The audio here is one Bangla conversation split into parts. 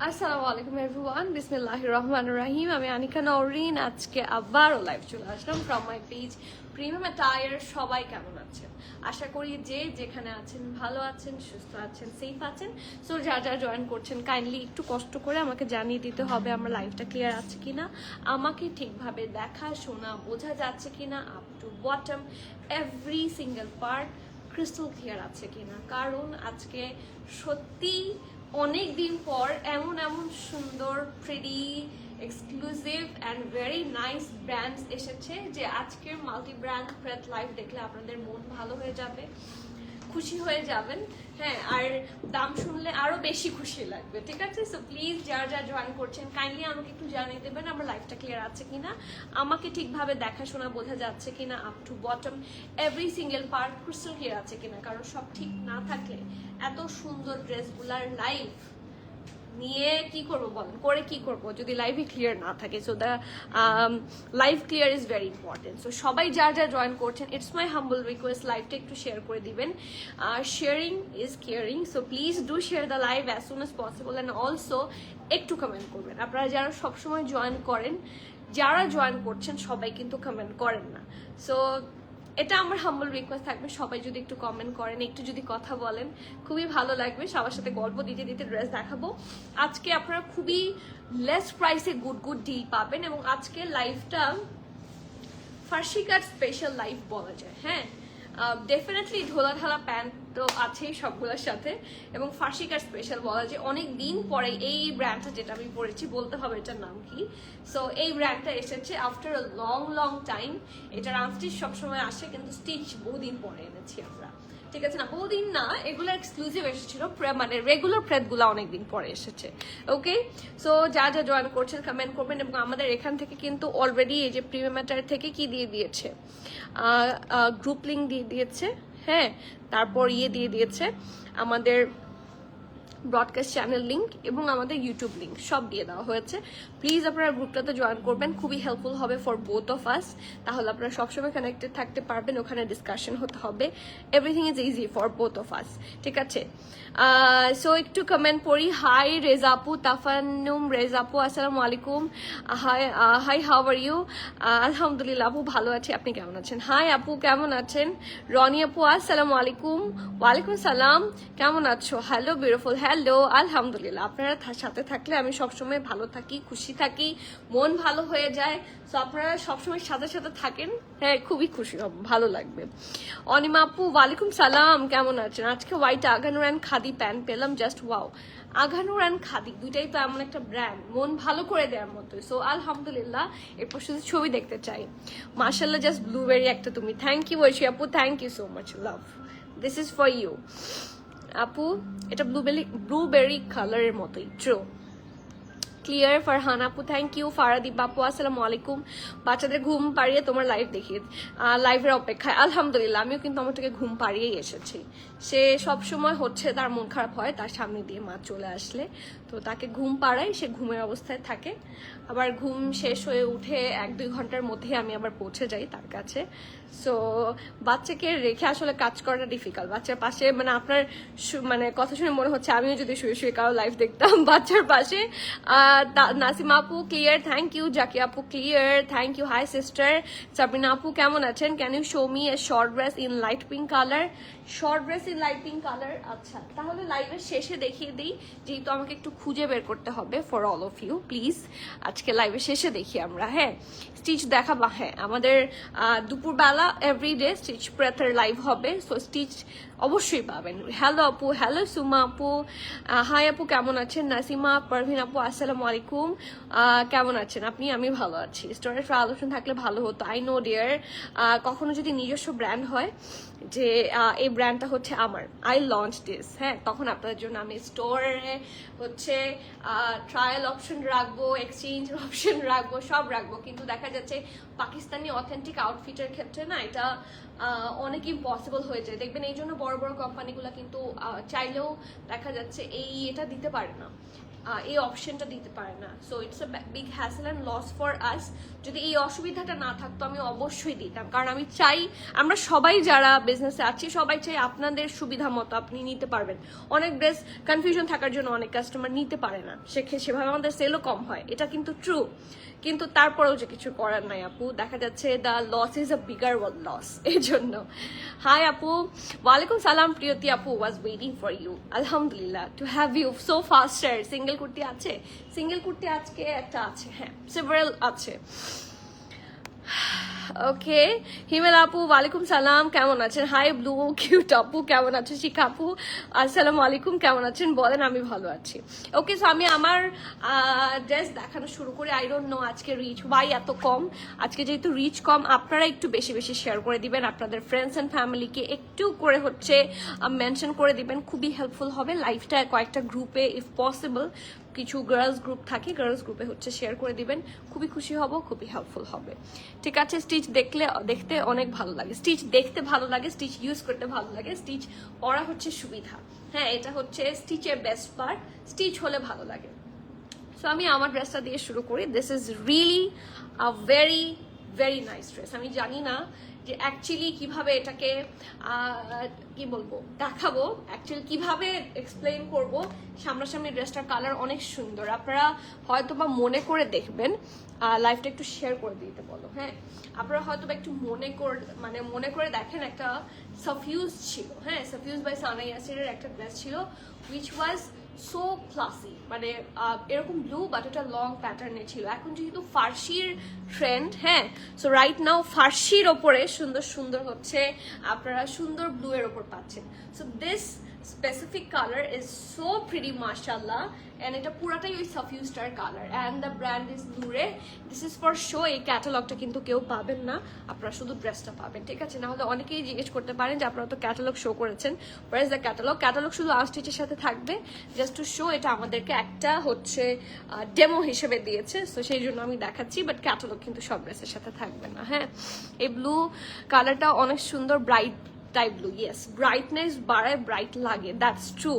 আসসালামু আলাইকুম এভরিওয়ান, বিসমিল্লাহির রহমানির রহিম। আমি আনিকা নওরিন। আজকে আবারও লাইভ চলে আসলাম from my page premium attire. সবাই কেমন আছেন? আশা করি যে যেখানে আছেন ভালো আছেন, সুস্থ আছেন, সেফ আছেন। সো যারা জয়েন করছেন কাইন্ডলি একটু কষ্ট করে আমাকে জানিয়ে দিতে হবে আমার লাইভটা ক্লিয়ার আছে কিনা, আমাকে ঠিকভাবে দেখা শোনা বোঝা যাচ্ছে কিনা, up to bottom every single part crystal clear আছে কিনা। কারণ আজকে সত্যি অনেক দিন পর এমন সুন্দর pretty exclusive and very nice brands এসেছে যে আজকের মাল্টি ব্র্যান্ড প্রেথ লাইভ দেখলে আপনাদের মন ভালো হয়ে যাবে, খুশি হয়ে যাবেন। হ্যাঁ, আর দাম শুনলে আরো বেশি খুশি লাগবে, ঠিক আছে? সো প্লিজ যারা জয়েন করছেন কাইন্ডলি আমাকে একটু জানিয়ে দেবেন আমার লাইফটা ক্লিয়ার আছে কিনা, আমাকে ঠিকভাবে দেখাশোনা বোঝা যাচ্ছে কিনা, up to bottom every single part crystal clear আছে কিনা। কারণ সব ঠিক না থাকলে এত সুন্দর ড্রেসগুলার লাইফ নিয়ে কি করবো বলেন, করে কি করবো যদি লাইভই ক্লিয়ার না থাকে। So the live clear is very important. So সবাই যা জয়েন করছেন, ইটস মাই হাম্বল রিকোয়েস্ট লাইভটা একটু শেয়ার করে দিবেন। Sharing is caring. So please do share the live as soon as possible and also একটু কমেন্ট করবেন। আপনারা যারা সবসময় জয়েন করেন, যারা জয়েন করছেন সবাই কিন্তু কমেন্ট করেন না। সো এটা আমার হাম্বল রিকোয়েস্ট থাকবে, সবাই যদি একটু কমেন্ট করেন, একটু যদি কথা বলেন, খুবই ভালো লাগবে। সবার সাথে গল্প দিতে দিতে ড্রেস দেখাবো। আজকে আপনারা খুবই লেস প্রাইসে গুড ডিল পাবেন এবং আজকে লাইভটা ফার্সি কাট স্পেশাল লাইভ বলা যায়। হ্যাঁ, ডেফিনেটলি ঢোলা ঢালা প্যান্ট তো আছেই সবগুলোর সাথে, এবং ফার্সি কাট স্পেশাল বলা যায়। অনেক দিন পরে এই ব্র্যান্ডটা যেটা আমি পরেছি, বলতে হবে এটার নাম কি। সো এই ব্র্যান্ডটা এসেছে আফটার আ লং টাইম। এটার আনস্টিচ সবসময় আসে, কিন্তু স্টিচ বহুদিন পরে এনেছি আমরা, ঠিক আছে না? বহুদিন না, এগুলো এক্সক্লুসিভ এসেছিল, মানে রেগুলার প্রেথগুলো অনেকদিন পরে এসেছে। ওকে, সো যা জয়েন করছেন কমেন্ট করবেন। এবং আমাদের এখান থেকে কিন্তু অলরেডি এই যে প্রিমিয়াম অ্যাটায়ার থেকে কি দিয়ে দিয়েছে, গ্রুপ লিঙ্ক দিয়ে দিয়েছে। হ্যাঁ, তারপর দিয়ে দিয়েছে আমাদের ব্রডকাস্ট চ্যানেল লিঙ্ক এবং আমাদের ইউটিউব লিঙ্ক, সব দিয়ে দেওয়া হয়েছে। প্লিজ আপনারা গ্রুপটাতে জয়েন করবেন, খুবই হেল্পফুল হবে ফর বোথ অফ আস। তাহলে আপনারা সবসময় কানেক্টেড থাকতে পারবেন, ওখানে ডিসকাশন হতে হবে। Everything is easy for both of us, ঠিক আছে? সো একটু কমেন্ট পড়ি। হাই রেজাপু, তাফান্নুম রেজাপু, আসসালামু আলাইকুম। Hi, how are you? আলহামদুলিল্লাহ আপু, ভালো আছি, আপনি কেমন আছেন? হাই আপু, কেমন আছেন? রনি আপু, আসসালামু আলাইকুম। ওয়ালাইকুম সালাম, কেমন আছো? Hello beautiful, hello. আলহামদুলিল্লাহ, আপনারা সাথে থাকলে আমি সবসময় ভালো থাকি, খুশি থাকি, মন ভালো হয়ে যায়। সো আপনারা সবসময় সাথে থাকেন, হ্যাঁ খুবই খুশি হব, ভালো লাগবে। অনিমা আপু, ওয়ালাইকুম সালাম, কেমন আছেন? আজকে white Aganoor and khadi pant পেলাম, just wow. Aganoor and khadi দুইটাই তো এমন একটা ব্র্যান্ড, মন ভালো করে দেওয়ার মতো। সো আলহামদুলিল্লাহ, এরপর শুধু ছবি দেখতে চাই। মার্শাল্লাহ, জাস্ট ব্লুবেরি একটা তুমি। থ্যাংক ইউ ঐশী আপু, thank you so much, love. This is for you আপু। এটা ব্লুবেরি কালারের মতোই, ট্রু। ক্লিয়ার। ফারহান আপু, থ্যাংক ইউ। ফারাদীপ আপু, আসসালামু আলাইকুম। বাচ্চাদের ঘুম পাড়িয়ে তোমার লাইভ দেখিয়ে লাইভের অপেক্ষায়। আলহামদুলিল্লাহ, আমিও কিন্তু আমার থেকে ঘুম পাড়িয়েই এসেছি। সে সব সময় হচ্ছে তার মন খারাপ হয় তার সামনে দিয়ে মা চলে আসলে, তো তাকে ঘুম পাড়াই, সে ঘুমের অবস্থায় থাকে। আবার ঘুম শেষ হয়ে উঠে 1-2 ঘন্টার মধ্যে আমি আবার পৌঁছে যাই তার কাছে। সো বাচ্চাকে রেখে আসলে কাজ করাটা ডিফিকাল্ট। বাচ্চার পাশে, মানে আপনার মানে কথা শুনে মনে হচ্ছে আমিও যদি শুয়ে কারো লাইভ দেখতাম বাচ্চার পাশে। নাসিমা আপু, ক্লিয়ার, থ্যাংক ইউ। জাকি আপু, clear, thank you. Hi sister. Sabina আপু, কেমন আছেন? Can you show me a short dress in light pink colour? Short dress in light pink colour, আচ্ছা তাহলে লাইভের শেষে দেখিয়ে দিই, যেহেতু আমাকে একটু খুঁজে বের করতে হবে for all of you. Please আজকে লাইভের শেষে দেখি আমরা। হ্যাঁ, স্টিচ দেখাবা। হ্যাঁ, আমাদের দুপুরবেলা এভরিডে স্টিচ প্রেথের লাইভ হবে, সো স্টিচ অবশ্যই পাবেন। হ্যালো আপু, হ্যালো সুমা আপু, হাই আপু, কেমন আছেন? নাসিমা পারভিন আপু, আসসালামু আলাইকুম, কেমন আছেন আপনি? আমি ভালো আছি। স্টোরের আলোচনা থাকলে ভালো হতো। আই নো ডিয়ার, কখনো যদি নিজস্ব ব্র্যান্ড হয় যে এই ব্র্যান্ডটা হচ্ছে আমার, আই লঞ্চ দিস, হ্যাঁ, তখন আপনাদের জন্য আমি স্টোরে হচ্ছে ট্রায়াল অপশন রাখবো, এক্সচেঞ্জ অপশন রাখবো, সব রাখবো। কিন্তু দেখা যাচ্ছে পাকিস্তানি অথেন্টিক আউটফিটের ক্ষেত্রে না এটা অনেক ইম্পসিবল হয়ে যায়, দেখবেন। এই জন্য বড় কোম্পানিগুলো কিন্তু চাইলেও দেখা যাচ্ছে এটা দিতে পারে না। এই অপশনটা দিতে পারে না। So it's a big hassle and loss for us. যদি এই অসুবিধাটা না থাকতো আমি অবশ্যই দিতাম, কারণ আমি চাই আমরা সবাই যারা বিজনেসে আছি সবাই চাই আপনাদের সুবিধা মতো আপনি নিতে পারবেন। অনেক ড্রেস কনফিউশন থাকার জন্য অনেক কাস্টমার নিতে পারে না, সেভাবে আমাদের সেলও কম হয়, এটা কিন্তু ট্রু। কিন্তু তারপরেও যে কিছু করার নাই আপু, দেখা যাচ্ছে the loss is a bigger loss, এই জন্য। হাই আপু, ওয়ালাইকুম সালাম প্রিয়তি আপু, ওয়াজ ওয়েটিং ফর ইউ, আলহামদুলিল্লাহ to have you so faster. Single kurti আছে? সিঙ্গেল কুর্তি আজকে একটা আছে, হ্যাঁ সেভারাল আছে। ওকে, হিমেল আপু ওয়ালাইকুম সালাম, কেমন আছেন? হাই ব্লু কিউট আপু, কেমন আছেন? শিখা আপু আসসালামু আলাইকুম, কেমন আছেন বলেন? আমি ভালো আছি। ওকে, সো আমি আমার ড্রেস দেখানো শুরু করি। আই ডোন্ট নো আজকে রিচ ওয়াই এত কম। আজকে যেহেতু রিচ কম, আপনারা একটু বেশি বেশি শেয়ার করে দিবেন, আপনাদের ফ্রেন্ডস অ্যান্ড ফ্যামিলিকে একটু করে হচ্ছে মেনশন করে দিবেন, খুবই হেল্পফুল হবে। লাইভটা কয়েকটা গ্রুপে ইফ পসিবল, কিছু গার্লস গ্রুপ থাকে, গার্লস গ্রুপে হচ্ছে শেয়ার করে দিবেন, খুবই খুশি হব, খুবই হেল্পফুল হবে। ঠিক আছে, স্টিচ দেখতে অনেক ভালো লাগে, স্টিচ দেখতে ভালো লাগে, স্টিচ ইউজ করতে ভালো লাগে, স্টিচ পরা হচ্ছে সুবিধা। হ্যাঁ, এটা হচ্ছে স্টিচের বেস্ট পার্ট, স্টিচ হলে ভালো লাগে। সো আমি আমার ড্রেসটা দিয়ে শুরু করি। This is really a very very nice dress. আমি জানি না যে অ্যাকচুয়ালি কিভাবে এটাকে কি বলবো দেখাবো, অ্যাকচুয়ালি কিভাবে এক্সপ্লেইন করব। সামনাসামনি ড্রেসটার কালার অনেক সুন্দর, আপনারা হয়তো বা মনে করে দেখবেন। লাইফটা একটু শেয়ার করে দিতে বলো, হ্যাঁ আপনারা হয়তো বা একটু মনে করে দেখেন। একটা সাফিউজ ছিল, হ্যাঁ সাফিউজ বাই সানা ইয়াসিরের একটা ড্রেস ছিল, উইচ ওয়াজ সো ক্লাসি, মানে এরকম ব্লু বাট এটা লং প্যাটার্নে ছিল। এখন যেহেতু ফার্সির ট্রেন্ড, হ্যাঁ সো রাইট নাও ফার্সির ওপরে সুন্দর সুন্দর হচ্ছে আপনারা সুন্দর ব্লু এর ওপর পাচ্ছেন। So this specific color is so pretty mashallah, and এটা পুরাটাই ওই সাফিউজটার colour, and the brand is Noore. This is for show, এই ক্যাটালগটা কিন্তু কেউ পাবেন না, আপনারা শুধু ড্রেসটা পাবেন, ঠিক আছে? না হলে অনেকেই জিজ্ঞেস করতে পারেন যে আপনারা তো ক্যাটালগ শো করেছেন, where is the ক্যাটালগ শুধু আনস্টিচের সাথে থাকবে, জাস্ট টু শো। এটা আমাদেরকে একটা হচ্ছে ডেমো হিসেবে দিয়েছে, সো সেই জন্য আমি দেখাচ্ছি, বাট ক্যাটালগ কিন্তু সব ড্রেসের সাথে থাকবে না। হ্যাঁ, এই ব্লু কালারটা অনেক সুন্দর, bright type blue, yes brightness বাড়ায়, ব্রাইট লাগে, দ্যাটস ট্রু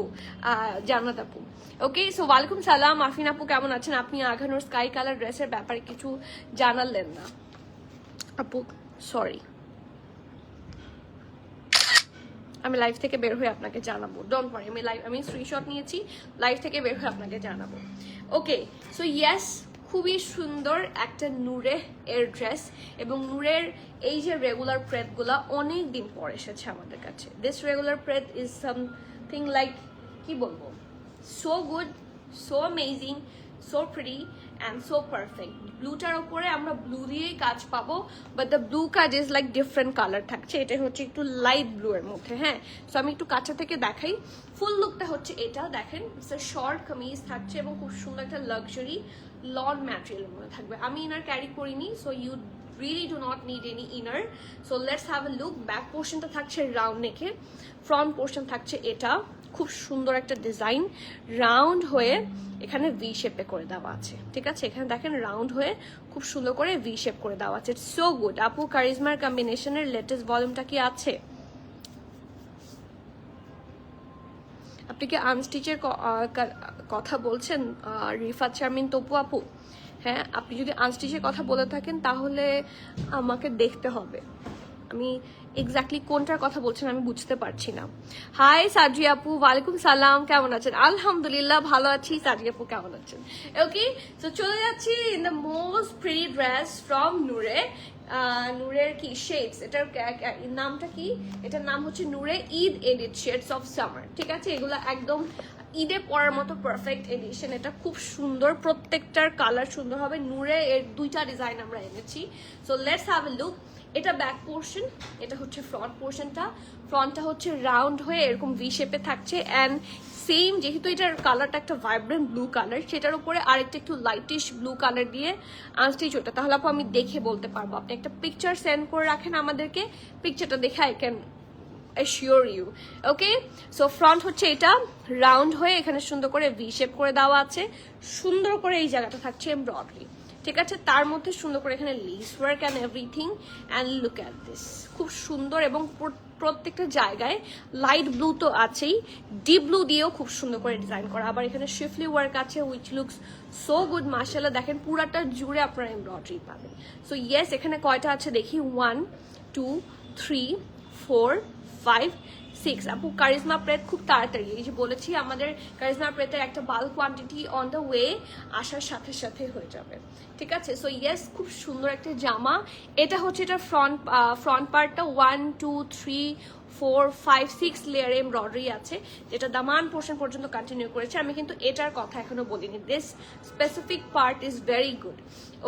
জান্নাত আপু। ওকে, সো ওয়ালাইকুম সালাম আফিন আপু, কেমন আছেন আপনি? আঘানোর স্কাই কালার ড্রেসের ব্যাপারে কিছু জানালেন না আপু, সরি। আমি লাইভ থেকে বের হয়ে আপনাকে জানাবো, ডোন্ট ওয়ারি। আমি স্ক্রিনশট নিয়েছি, লাইভ থেকে বের হয়ে আপনাকে জানাবো। ওকে, সো ইয়েস, খুবই সুন্দর একটা নূরে এর ড্রেস, এবং নূরের এই যে রেগুলার প্রেদগুলা অনেক দিন পর এসেছে আমাদের কাছে। দিস রেগুলার প্রেদ ইজ সামথিং লাইক কি বলবো, so good, so amazing, so pretty and so perfect. ব্লুটার ওপরে আমরা ব্লু দিয়েই কাজ পাবো, বাট দ্য ব্লু কাজ ইজ লাইক ডিফারেন্ট কালার থাকছে, এটা হচ্ছে একটু লাইট ব্লু এর মধ্যে। হ্যাঁ, সো আমি একটু কাছে থেকে দেখাই, ফুল লুকটা হচ্ছে এটা দেখেন, শর্ট কামিজ থাকছে এবং খুব সুন্দর একটা লাক্সারি লন ম্যাটেরিয়ালের মধ্যে থাকবে। আমি ইনার ক্যারি করিনি, so you really do not need any inner. So let's have a look. Back পোর্শনটা থাকছে রাউন্ড নেকে, ফ্রন্ট পোর্শন থাকছে এটা, খুব সুন্দর একটা ডিজাইন, রাউন্ড হয়ে এখানে ভি শেপে করে দেওয়া আছে, ঠিক আছে? এখানে দেখেন রাউন্ড হয়ে খুব সুন্দর করে ভি শেপ করে দেওয়া আছে, সো গুড। আপু কারিজমার কম্বিনেশনের লেটেস্ট ভলিউমটা কি আছে? আপনি কি আনস্টিচের কথা বলছেন রিফাত শারমিন তপু আপু? হ্যাঁ, আপনি যদি আনস্টিচের কথা বলে থাকেন তাহলে আমাকে দেখতে হবে, আমি এক্স্যাক্টলি কোনটার কথা বলছেন আমি বুঝতে পারছি না। হাই সাজি আপু, ওয়ালাইকুম সালাম, কেমন আছেন? আলহামদুলিল্লাহ ভালো আছি। সাজি আপু কেমন আছেন? ওকে, তো চলে যাচ্ছি in the most pretty dress from Noore. নূরের কি শেডস, এটার নামটা কি? এটার নাম হচ্ছে Noore Eid edit shades of summer, ঠিক আছে? এগুলো একদম ঈদে পরার মতো পারফেক্ট এডিশন, এটা খুব সুন্দর, প্রত্যেকটার কালার সুন্দর হবে। নূরে এর দুইটা ডিজাইন আমরা এনেছি, so let's have a look. এটা ব্যাক পোর্শন, এটা হচ্ছে ফ্রন্ট পোর্শনটা। ফ্রন্টটা হচ্ছে রাউন্ড হয়ে এরকম ভি শেপে থাকছে, অ্যান্ড সেম যেহেতু এটার কালারটা একটা ভাইব্রেন্ট ব্লু কালার, সেটার উপরে আরেকটা একটু লাইটিশ ব্লু কালার দিয়ে আনস্টিচ ওটা। তাহলে আপু আমি দেখে বলতে পারবো, আপনি একটা পিকচার সেন্ড করে রাখেন আমাদেরকে, পিকচারটা দেখে I can assure you. Okay, so front হচ্ছে এটা রাউন্ড হয়ে এখানে সুন্দর করে ভি শেপ করে দেওয়া আছে, সুন্দর করে এই জায়গাটা থাকছে এমব্রয়ডারি, ঠিক আছে, তার মধ্যে সুন্দর করে এখানে less work and everything. And look at this, খুব সুন্দর এবং প্রত্যেকটা জায়গায় লাইট ব্লু তো আছেই, ডিপ ব্লু দিয়েও খুব সুন্দর করে ডিজাইন করা। আবার এখানে শিফলি ওয়ার্ক আছে উইচ লুকস সো গুড মাশাআল্লাহ। দেখেন পুরাটা জুড়ে আপনারা এমব্রয়ডারি পাবেন। সো ইয়েস, এখানে কয়টা আছে দেখি, 1 2 3 4 5 6। আপু কারিজমা প্রেড খুব তাড়াতাড়ি, এই যে বলেছি আমাদের কারিজমা প্রেডের একটা bulk quantity on the way, আসার সাথে সাথে হয়ে যাবে। ঠিক আছে, সো ইয়েস, খুব সুন্দর একটা জামা। এটা হচ্ছে এটা ফ্রন্ট পার্টটা 1 2 3 4 5 6 লেয়ারে এমব্রয়ডারি আছে, যেটা দামান পোর্শন পর্যন্ত কন্টিনিউ করেছে। আমি কিন্তু এটার কথা এখনো বলিনি, this specific part is very good.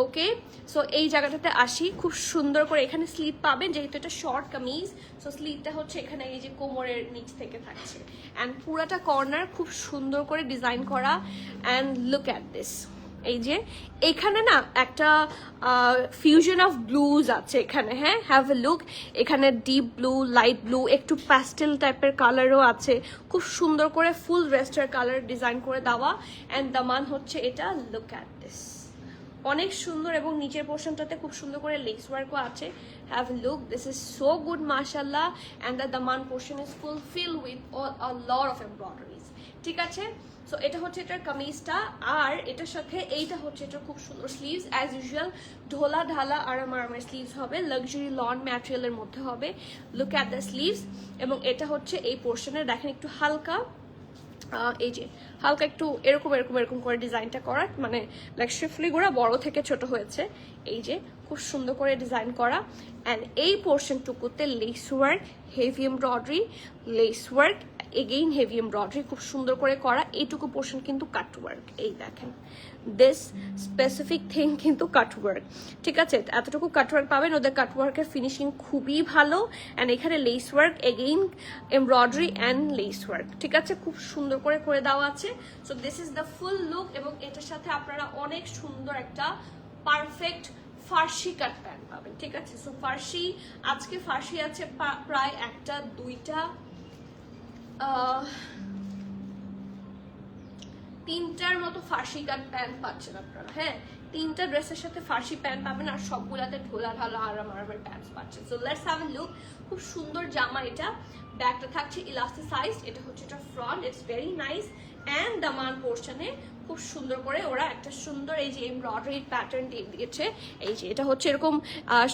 Okay, so এই জায়গাটাতে আসি, খুব সুন্দর করে এখানে স্লিভ পাবেন, যেহেতু এটা শর্ট কামিজ, সো স্লিভটা হচ্ছে এখানে এই যে কোমরের নিচ থেকে থাকছে। অ্যান্ড পুরাটা কর্নার খুব সুন্দর করে ডিজাইন করা। অ্যান্ড লুক অ্যাট দিস, এই যে এখানে না একটা ফিউশন অফ ব্লুজ আছে এখানে, হ্যাঁ, হ্যাভ এ লুক। এখানে ডিপ ব্লু, লাইট ব্লু, একটু প্যাস্টেল টাইপের কালারও আছে, খুব সুন্দর করে ফুল ড্রেসটার কালার ডিজাইন করে দেওয়া। অ্যান্ড দামান হচ্ছে এটা, লুক অ্যাট দিস, অনেক সুন্দর। এবং নিচের পোর্শনটাতে খুব সুন্দর করে লেস ওয়ার্কও আছে। Have a look, this is so good মাশাআল্লাহ। And the Daman portion is fulfil with a lot of embroideries. ঠিক আছে, সো এটা হচ্ছে এটার কামিজটা। আর এটার সাথে এইটা হচ্ছে এটার খুব সুন্দর স্লিভস, অ্যাজ ইউজুয়াল ঢোলা ঢালা আরামের স্লিভস হবে, লাক্সারি লন ম্যাটেরিয়ালের মধ্যে হবে। Look at the sleeves. এবং এটা হচ্ছে এই পোর্শনের, দেখেন একটু হালকা, এই যে হালকা একটু এরকম এরকম এরকম করে ডিজাইনটা করা, মানে লাইক শিফলি গুঁড়া বড় থেকে ছোট হয়েছে, এই যে খুব সুন্দর করে ডিজাইন করা। অ্যান্ড এই পোর্শনটুকুতে lace work, heavy embroidery, lace work, again heavy embroidery খুব সুন্দর করে করা। এইটুকু পোর্শন কিন্তু কাট ওয়ার্ক, এই দেখেন দিস স্পেসিফিক থিং কিন্তু কাট ওয়ার্ক। ঠিক আছে, এতটুকু কাট ওয়ার্ক পাবেন, ওদের কাট ওয়ার্কের ফিনিশিং খুবই ভালো। অ্যান্ড এখানে less work, again embroidery and less work, ঠিক আছে, খুব সুন্দর করে করে দেওয়া আছে। So this is the full look. এবং এটার সাথে আপনারা অনেক সুন্দর একটা পারফেক্ট ফার্সি কাট প্যান্ট পাবেন। ঠিক আছে, সো ফার্সি, আজকে ফার্সি আছে প্রায় একটা দুইটা তিনটার মতো ফার্সি কাট প্যান্ট পাচ্ছেন আপনারা। হ্যাঁ, তিনটা ড্রেসের সাথে ফার্সি প্যান্ট পাবেন, আর সবগুলাতে ঢোলা ঢালা আরামের প্যান্ট পাচ্ছেন। So let's have a look. খুব সুন্দর জামা এটা, ব্যাকটা থাকছে ইলাস্টিসাইজড, এটা হচ্ছে এটা front, it's very nice. And দামান পোর্শনে খুব সুন্দর করে ওরা একটা সুন্দর এই যে এমব্রয়ডারি প্যাটার্ন দিয়ে দিয়েছে। এই যে এটা হচ্ছে এরকম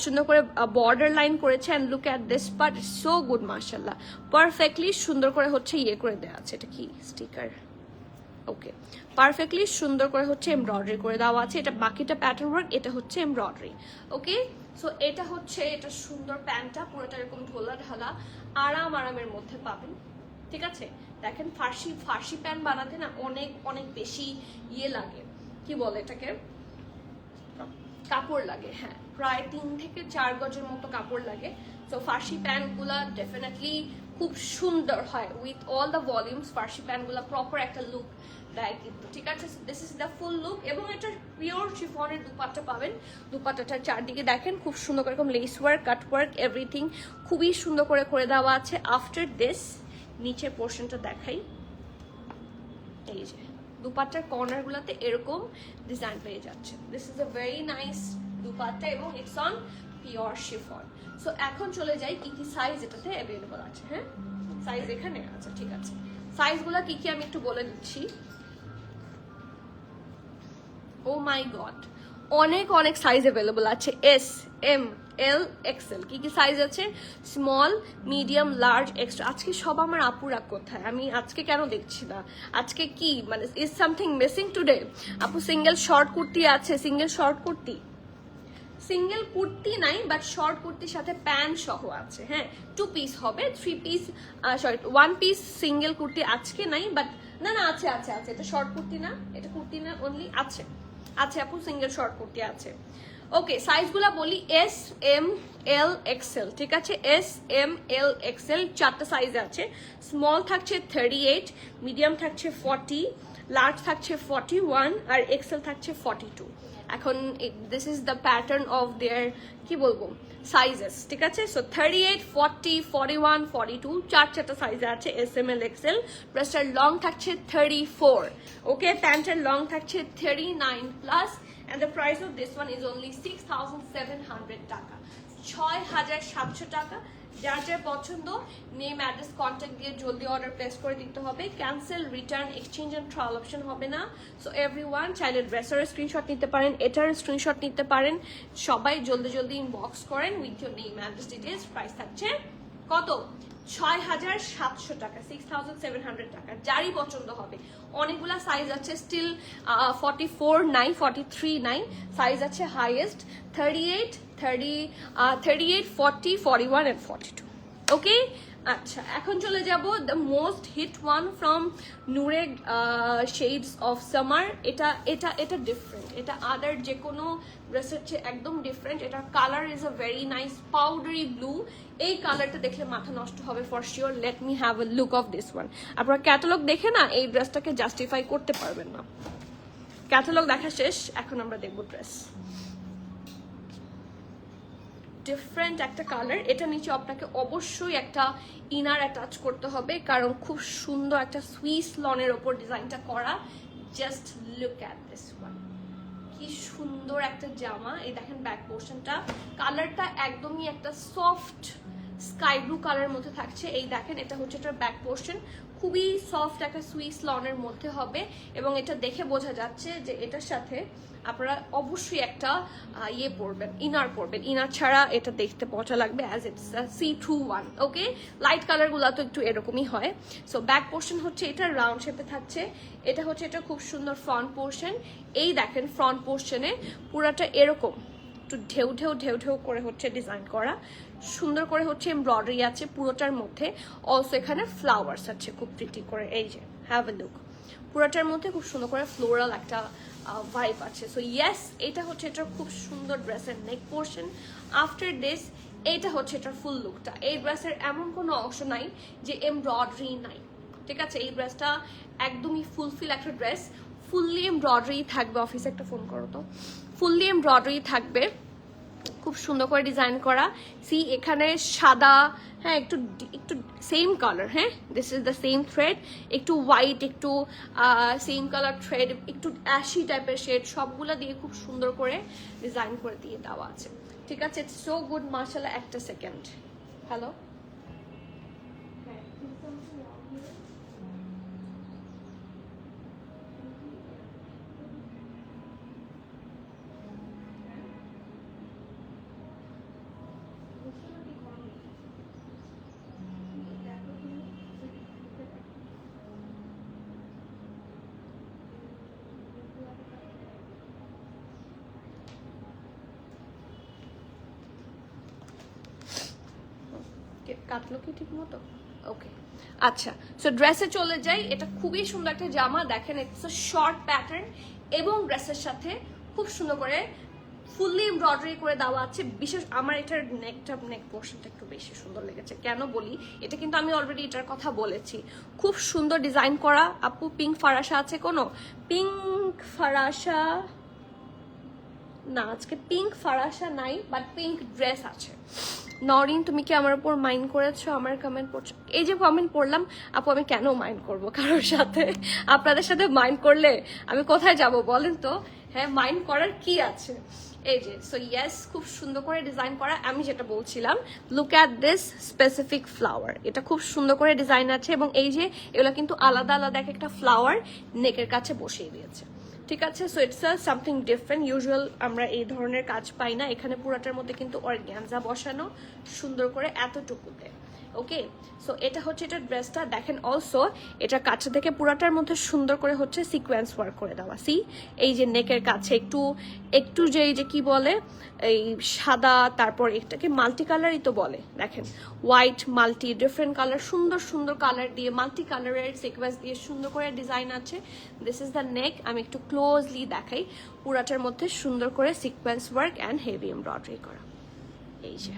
সুন্দর করে বর্ডার লাইন করেছে। And look at this part, so good মাশাআল্লাহ, পারফেক্টলি সুন্দর করে হচ্ছে ইয়ে করে দেওয়া আছে। এটা কি স্টিকার? ওকে, পারফেক্টলি সুন্দর করে হচ্ছে এমব্রয়ডারি করে দেওয়া আছে। এটা বাকিটা প্যাটার্ন ওয়ার্ক, এটা হচ্ছে এমব্রয়ডারি। ওকে, সো এটা হচ্ছে এটা সুন্দর প্যান্টটা, পুরোটা এরকম ঢোলা ঢালা আরামের মধ্যে পাবেন। ঠিক আছে, দেখেন ফার্সি প্যান্ট বানাতে না অনেক অনেক বেশি ইয়ে লাগে, কি বলে এটাকে, কাপড় লাগে। হ্যাঁ, প্রায় 3 থেকে 4 গজের মতো কাপড় লাগে। সো ফার্সি প্যান্টগুলা ডেফিনেটলি খুব সুন্দর হয় with all the volumes. Farshi প্যান্টগুলা প্রপার একটা লুক দেয় কিন্তু। ঠিক আছে, this is the full look. এবং এটা পিওর শিফনের দুপাট্টা পাবেন। দুপাট্টাটার চারদিকে দেখেন খুব সুন্দর করে এরকম লেস ওয়ার্ক, কাট ওয়ার্ক, এভরিথিং খুবই সুন্দর করে করে দেওয়া আছে। আফটার দিস নিচের পোর্শনটা দেখাই, এই যে দুপাট্টার কর্নার গুলাতে এরকম ডিজাইন পেয়ে যাচ্ছে। This is a very nice dupatta এবং it's on pure chiffon. So এখন চলে যাই কি কি সাইজ এটাতে অ্যাভেলেবল আছে। হ্যাঁ, সাইজ এখানে আছে। ঠিক আছে, সাইজগুলো কি কি আমি একটু বলে দিচ্ছি। ও মাই গড, অনেক অনেক সাইজ অ্যাভেলেবল আছে। এস, এম, এল, এক্সেল, কি কি সাইজ আছে? Small, medium, large, extra. আজকে সব আমার আপুরা কোথায়? আমি আজকে কেন দেখছি না? আজকে কি মানে ইজ সামথিং মিসিং টুডে? আপু সিঙ্গেল শর্ট কুর্তি আছে, single short kurti, single kurti নাই বাট শর্ট কুর্তির সাথে প্যান্ট সহ আছে। হ্যাঁ, 2 পিস হবে, 3 piece, sorry 1 piece single kurti আজকে নাই, বাট না না আছে আছে আছে। এটা শর্ট কুর্তি না, এটা কুর্তি না, অনলি আছে আছে আপু, সিঙ্গেল শর্ট কুর্তি আছে। ওকে, সাইজগুলা বলি, এস, এম, এল, এক্সেল। ঠিক আছে, এস, এম, এল, এক্সেল 4টা সাইজে আছে। স্মল থাকছে 38, মিডিয়াম থাকছে 40, লার্জ থাকছে 41, আর এক্সেল থাকছে 42। এখন this is the pattern of their কি বলবো সাইজেস, ঠিক আছে। সো 38, 40, 41, 42 চারটা সাইজে আছে, এস এম এল এক্সেল। ড্রেসটার লং থাকছে 34, ওকে। প্যান্টের লং থাকছে 39 plus, and the price of this one is only 6,700 টাকা, 6,700 টাকা। যার যার পছন্দ নেম অ্যাড্রেস কন্ট্যাক্ট দিয়ে জলদি অর্ডার প্লেস করে দিতে হবে। Cancel, return, exchange and trial option হবে না। সো এভরিওয়ান চাইলে ড্রেসের স্ক্রিনশট নিতে পারেন, এটার স্ক্রিনশট নিতে পারেন। সবাই জলদি জলদি ইনবক্স করেন with your name address details. Price থাকছে কত? 6,700 টাকা, 6,700 টাকা। যারই পছন্দ হবে, অনেকগুলা সাইজ আছে স্টিল, 44 নাই, 43 নাই, সাইজ আছে হাইয়েস্ট 38, 40, 41 and 42, ওকে। আচ্ছা, এখন চলে যাব the most hit one from Noore shades of summer. এটা ডিফারেন্ট, এটা আদার যে কোনো ড্রেসের চেয়ে একদম ডিফারেন্ট। এটার colour is a very nice powdery blue. এই কালারটা দেখলে মাথা নষ্ট হবে for sure. Let me have a look of this one. আপনারা ক্যাটালগ দেখে না এই ড্রেসটাকে জাস্টিফাই করতে পারবেন না। ক্যাটালগ দেখা শেষ, এখন আমরা দেখবো ড্রেস। ডিফারেন্ট একটা কালার, এটা নিচে আপনাকে অবশ্যই একটা ইনার অ্যাটাচ করতে হবে, কারণ খুব সুন্দর একটা সুইস লনের ওপর ডিজাইনটা করা। Just look at this one, কি সুন্দর একটা জামা। এই দেখেন ব্যাক পোর্শনটা, কালারটা একদমই একটা সফট স্কাই ব্লু কালারের মধ্যে থাকছে। এই দেখেন, এটা হচ্ছে এটার ব্যাক পোর্শন, খুবই সফট একটা সুইস লনের মধ্যে হবে, এবং এটা দেখে বোঝা যাচ্ছে যে এটার সাথে আপনারা অবশ্যই একটা ইয়ে পরবেন, ইনার পরবেন। ইনার ছাড়া এটা দেখতে পচা লাগবে, as it's see through one, okay. Light কালারগুলো তো একটু এরকমই হয়। সো ব্যাক পোর্শন হচ্ছে এটা রাউন্ড শেপে থাকছে। এটা হচ্ছে এটা খুব সুন্দর ফ্রন্ট পোর্শন। এই দেখেন ফ্রন্ট পোর্শনে পুরাটা এরকম একটু ঢেউ ঢেউ ঢেউ ঢেউ করে হচ্ছে ডিজাইন করা, সুন্দর করে হচ্ছে এমব্রয়ডারি আছে পুরোটার মধ্যে। অলসো এখানে ফ্লাওয়ার্স আছে খুব প্রিটি করে, এই যে হ্যাভ এ লুক। পুরোটার মধ্যে খুব সুন্দর করে ফ্লোরাল একটা ভাইব আছে। সো ইয়েস, এটা হচ্ছে এটার খুব সুন্দর ড্রেসের নেক পোর্শন। আফটার দিস এইটা হচ্ছে এটার ফুল লুকটা। এই ড্রেসের এমন কোনো অংশ নাই যে এমব্রয়ডারি নাই, ঠিক আছে। এই ড্রেসটা একদমই ফুলফিল একটা ড্রেস, ফুললি এমব্রয়ডারি থাকবে। অফিসে একটা ফোন করো তো। ফুললি এমব্রয়ডারি থাকবে, খুব সুন্দর করে ডিজাইন করা। সি এখানে সাদা, হ্যাঁ একটু একটু সেম কালার, হ্যাঁ this is the same thread, একটু হোয়াইট, একটু সেম কালার থ্রেড, একটু অ্যাশি টাইপের শেড, সবগুলা দিয়ে খুব সুন্দর করে ডিজাইন করে দিয়ে দেওয়া আছে, ঠিক আছে। ইটস সো গুড, মাশাআল্লাহ। একটা সেকেন্ড, হ্যালো, কাটলো কি ঠিক মতো? ওকে, আচ্ছা। সো ড্রেসে চলে যাই। এটা খুবই সুন্দর একটা জামা, দেখেন ইটস আ শর্ট প্যাটার্ন, এবং ড্রেসের সাথে খুব সুন্দর করে ফুললি এমব্রয়ডারি করে দেওয়া আছে। বিশেষ আমার এটার নেক পোর্শনটা একটু বেশি সুন্দর লেগেছে। কেন বলি, এটা কিন্তু আমি অলরেডি এটার কথা বলেছি। খুব সুন্দর ডিজাইন করা। আপু পিঙ্ক ফারাসা আছে কোনো? পিঙ্ক ফারাসা না, আজকে পিঙ্ক ফারাসা নাই, বাট পিঙ্ক ড্রেস আছে। নরিন, তুমি কি আমার উপর মাইন্ড করেছো? আমার কমেন্ট পড়ছো, এই যে কমেন্ট পড়লাম আপু, আমি কেন মাইন্ড করব কারোর সাথে? আপনাদের সাথে মাইন্ড করলে আমি কোথায় যাব বলেন তো? হ্যাঁ, মাইন্ড করার কি আছে? এই যে, সো ইয়েস, খুব সুন্দর করে ডিজাইন করা। আমি যেটা বলছিলাম, look at this specific flower. এটা খুব সুন্দর করে ডিজাইন আছে, এবং এই যে এগুলো কিন্তু আলাদা আলাদা একটা ফ্লাওয়ার নেকের কাছে বসিয়ে দিয়েছে, ঠিক আছে। So it's something different, usual আমরা এই ধরনের কাজ পাই না। এখানে পুরাটার মধ্যে কিন্তু অর্গানজা বসানো সুন্দর করে এতটুকুতে, ওকে। সো এটা হচ্ছে এটা ড্রেসটা, দেখেন। অলসো এটা কাছে থেকে পুরাটার মধ্যে সুন্দর করে হচ্ছে সিকোয়েন্স ওয়ার্ক করে দেওয়া। সি এই যে নেকের কাছে একটু একটু যে এই যে কি বলে, এই সাদা, তারপর এটাকে মাল্টি কালারই তো বলে, দেখেন হোয়াইট মাল্টি ডিফারেন্ট কালার, সুন্দর সুন্দর কালার দিয়ে মাল্টি কালারের সিকোয়েন্স দিয়ে সুন্দর করে ডিজাইন আছে। দিস ইজ দ্য নেক। আমি একটু ক্লোজলি দেখাই। পুরাটার মধ্যে সুন্দর করে sequence work and heavy embroidery করা। এই যে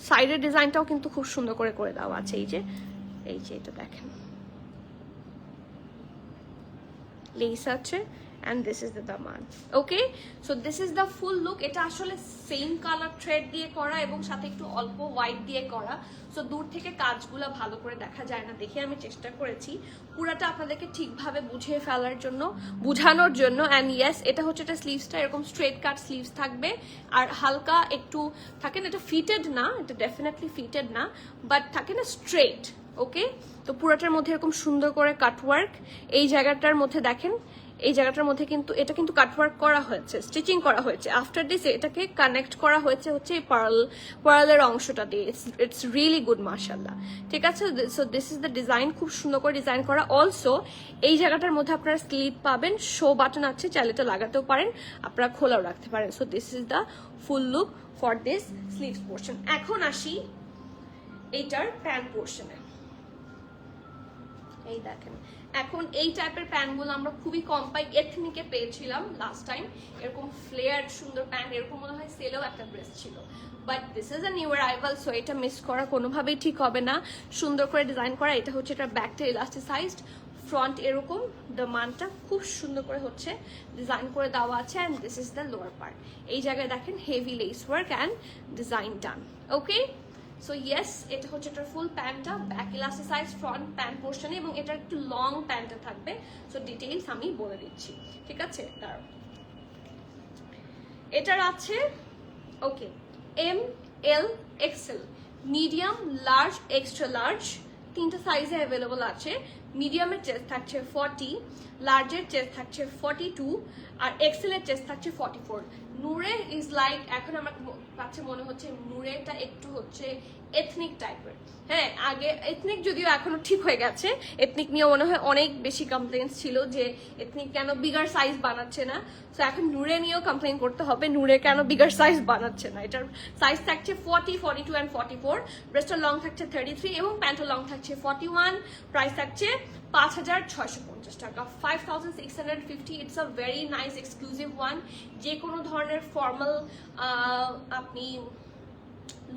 সাইডের ডিজাইনটাও কিন্তু খুব সুন্দর করে করে দেওয়া আছে। এই যে এটা দেখেন, লেস আছে and this is the daman. Okay, so this is the full look. এটা আসলে সেম কালার থ্রেড দিয়ে করা এবং সাথে একটু অল্প হোয়াইট দিয়ে করা, সো দূর থেকে কাজগুলো ভালো করে দেখা যায় না দেখে আমি চেষ্টা করেছি পুরাটা আপনাদেরকে ঠিকভাবে বুঝিয়ে ফেলার জন্য, বোঝানোর জন্য। অ্যান্ড ইয়েস, এটা হচ্ছে এটা স্লিভসটা এরকম স্ট্রেট কাট স্লিভস থাকবে আর হালকা একটু থাকে না, এটা ফিটেড না, এটা ডেফিনেটলি ফিটেড না, বাট থাকে না স্ট্রেট। ওকে, তো পুরাটার মধ্যে এরকম সুন্দর করে কাটওয়ার্ক, এই জায়গাটার মধ্যে দেখেন, এই জায়গাটার মধ্যে কিন্তু এটা কিন্তু কাটওয়ার্ক করা হয়েছে, স্টিচিং করা হয়েছে। আফটার দিস এটাকে কানেক্ট করা হয়েছে হচ্ছে এই পার্লের অংশটা দিয়ে। ইটস রিয়েলি গুড মাশাআল্লাহ, ঠিক আছে। So this is the design, খুব সুন্দর করে ডিজাইন করা। অলসো এই জায়গাটার মধ্যে আপনারা স্লিভ পাবেন, শো বাটন আছে, চাইলে এটা লাগাতেও পারেন, আপনারা খোলাও রাখতে পারেন। So this is the full look for this sleeves portion. এখন আসি এইটার প্যান্ট পোর্শনে। এই দেখেন, এখন এই টাইপের প্যান্টগুলো আমরা খুবই কম পাই, এথনিকে পেয়েছিলাম লাস্ট টাইম, এরকম ফ্লেয়ার সুন্দর প্যান্ট, এরকম মনে হয় সেলেও একটা ড্রেস ছিল, but this is a new arrival, so এটা মিস করা কোনোভাবেই ঠিক হবে না। সুন্দর করে ডিজাইন করা, এটা হচ্ছে এটা ব্যাকটা ইলাস্টিসাইজড, ফ্রন্ট এরকম, দামানটা খুব সুন্দর করে হচ্ছে ডিজাইন করে দেওয়া আছে, and this is the lower part. এই জায়গায় দেখেন heavy less work and design done. Okay, so yes, এটা হচ্ছে এটার ফুল প্যান্টটা, ব্যাক ইলাস্টিসাইজ ফ্রন্ট প্যান্ট পোর্শনে, এবং এটা একটু লং প্যান্টটা থাকবে। সো ডিটেইলস আমি বলে দিচ্ছি, ঠিক আছে। দাঁড়াও, এটার আছে okay M, L, XL, medium, large, extra large, তিনটা সাইজে অ্যাভেলেবল আছে। মিডিয়ামের চেস্ট থাকছে 40, লার্জের চেস্ট থাকছে 42, আর এক্সেলের চেস্ট থাকছে 44। নূরে ইজ লাইক, এখন আমার কাছে মনে হচ্ছে নূরেটা একটু হচ্ছে এথনিক টাইপের। হ্যাঁ, আগে এথনিক যদিও এখনো ঠিক হয়ে গেছে, এথনিক নিয়ে মনে হয় অনেক বেশি কমপ্লেন্স ছিল যে এথনিক কেন বিগার সাইজ বানাচ্ছে না। সো এখন নূরে নিয়েও কমপ্লেন করতে হবে, নূরে কেন বিগার সাইজ বানাচ্ছে না। এটার সাইজ থাকছে 40, 42 অ্যান্ড 44, ব্রেস্টের লং থাকছে 33 এবং প্যান্টের লং থাকছে 41। প্রাইস থাকছে 5,650 টাকা, 5,650। It's a very nice exclusive one. যে কোনো ধরনের ফর্মাল আপনি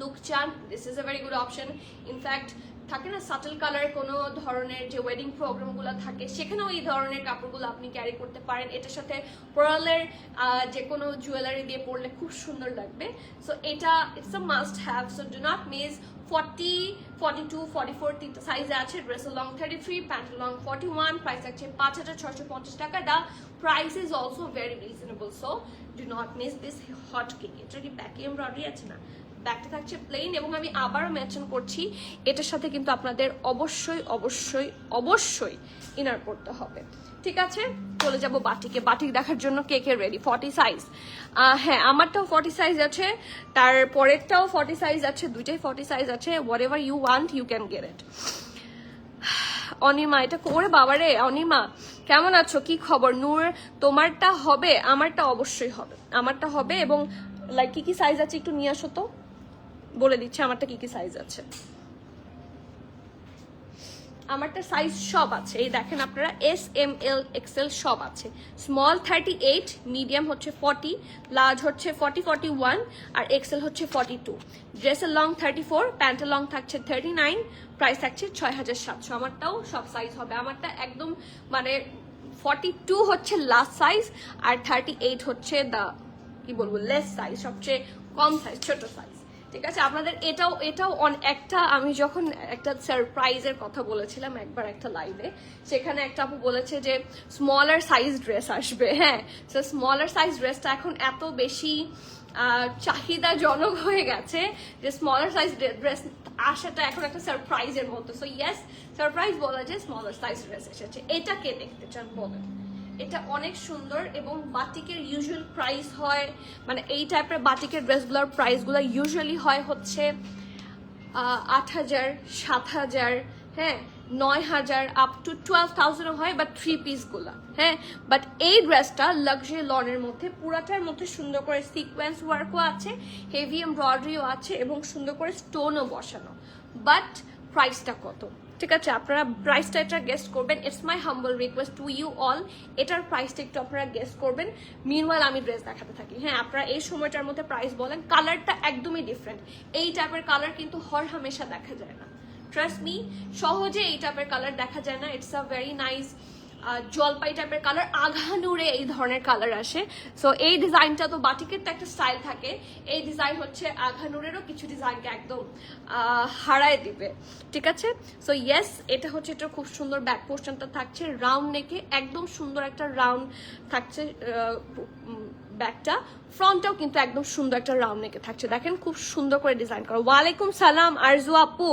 লুক চান, this is a very good option. In fact থাকে না সাটল কালারের কোনো ধরনের যে ওয়েডিং প্রোগ্রামগুলো থাকে, সেখানেও এই ধরনের কাপড়গুলো আপনি ক্যারি করতে পারেন। এটার সাথে পার্লের যে কোনো জুয়েলারি দিয়ে পরলে খুব সুন্দর লাগবে। সো এটা it's a must have, so do not miss. 40, 42, 44 তিনটা সাইজে আছে। ড্রেসের লং 33, প্যান্টের লং 41। প্রাইস আছে 5,650 টাকা। The price is also very reasonable, so do not miss this hot cake. এটা কি ব্যাকে এমব্রয়ডারি আছে না, ব্যাকটা থাকছে প্লেন, এবং আমি আবারও মেনশন করছি এটার সাথে কিন্তু আপনাদের অবশ্যই অবশ্যই অবশ্যই ইনার করতে হবে, ঠিক আছে। চলে যাব বাটিকে। বাটিক দেখার জন্য কেকের রেডি 40 সাইজ। হ্যাঁ, আমারটাও 40 সাইজ আছে, তার পরেরটাও 40 সাইজ আছে, দুইটাই 40 সাইজ আছে। Whatever you want you can get it. Anima, এটা করে বাবারে। অনিমা কেমন আছো, কি খবর? নূর, তোমারটা হবে? আমারটা অবশ্যই হবে, আমারটা হবে। এবং লাইক কি কি সাইজ আছে একটু নিয়ে আসো তো, বলে দিচ্ছি আমারটা কি কি সাইজ আছে। আমারটা সাইজ সব আছে, এই দেখেন আপনারা, এস, এম, এল, এক্সেল সব আছে। স্মল 38, মিডিয়াম হচ্ছে 40, লার্জ হচ্ছে 40, 41, আর এক্সেল হচ্ছে 42। ড্রেসের লং 34, প্যান্টের লং থাকছে 39। প্রাইস থাকছে 6,700। আমারটাও সব সাইজ হবে। আমারটা একদম মানে 42 হচ্ছে লাস্ট সাইজ, আর 38 হচ্ছে দা কি বলবো লেস সাইজ, সবচেয়ে কম সাইজ, ছোট সাইজ, ঠিক আছে। আপনাদের এটাও একটা, আমি যখন একটা সারপ্রাইজের কথা বলেছিলাম একবার একটা লাইভে, সেখানে একটা আপু বলেছে যে স্মলার সাইজ ড্রেস আসবে। হ্যাঁ, সো স্মলার সাইজ ড্রেসটা এখন এত বেশি চাহিদাজনক হয়ে গেছে যে স্মলার সাইজ ড্রেস আসাটা এখন একটা সারপ্রাইজের মতো। সো ইয়েস, সারপ্রাইজ বলা যায়, স্মলার সাইজ ড্রেস এসেছে। এটা কে দেখতে চান বলেন? এটা অনেক সুন্দর, এবং বাটিকের ইউজুয়াল প্রাইস হয়, মানে এই টাইপের বাটিকের ড্রেসগুলোর প্রাইসগুলো ইউজুয়ালি হয় হচ্ছে 8,000, 7,000, হ্যাঁ, 9,000 আপ টু 12,000 হয়, বাট 3 পিসগুলা। হ্যাঁ, বাট এই ড্রেসটা লাক্সারি লনের মধ্যে, পুরাটার মধ্যে সুন্দর করে সিকোয়েন্স ওয়ার্কও আছে, হেভি এমব্রয়ডারিও আছে, এবং সুন্দর করে স্টোনও বসানো। বাট প্রাইসটা কত, ঠিক আছে, আপনারা প্রাইসটা এটা গেস্ট করবেন। It's my humble request to you all, এটার প্রাইসটা একটু আপনারা গেস্ট করবেন। মিনওয়াইল আমি ড্রেস দেখাতে থাকি। হ্যাঁ, আপনারা এই সময়টার মধ্যে প্রাইস বলেন। কালারটা একদমই ডিফারেন্ট, এই টাইপের কালার কিন্তু হর হামেশা দেখা যায় না, ট্রাস্ট মি, সহজে এই টাইপের কালার দেখা যায় না। ইটস আ ভেরি নাইস জলপাই টাইপের কালার, আঘানুরে এই ধরনের কালার আসে। সো এই ডিজাইনটা তো বাটিকের তো একটা স্টাইল থাকে, এই ডিজাইন হচ্ছে আঘানুরেরও কিছু ডিজাইনকে একদম হারায় দিবে, ঠিক আছে। সো ইয়েস, এটা হচ্ছে, এটা খুব সুন্দর ব্যাক পোর্শনটা থাকছে রাউন্ড নেকে, একদম সুন্দর একটা রাউন্ড থাকছে ব্যাকটা, ফ্রন্টটাও কিন্তু একদম সুন্দর একটা রাউন্ড নেকে থাকছে, দেখেন খুব সুন্দর করে ডিজাইন করা। ওয়ালাইকুম সালাম আরজু আপু,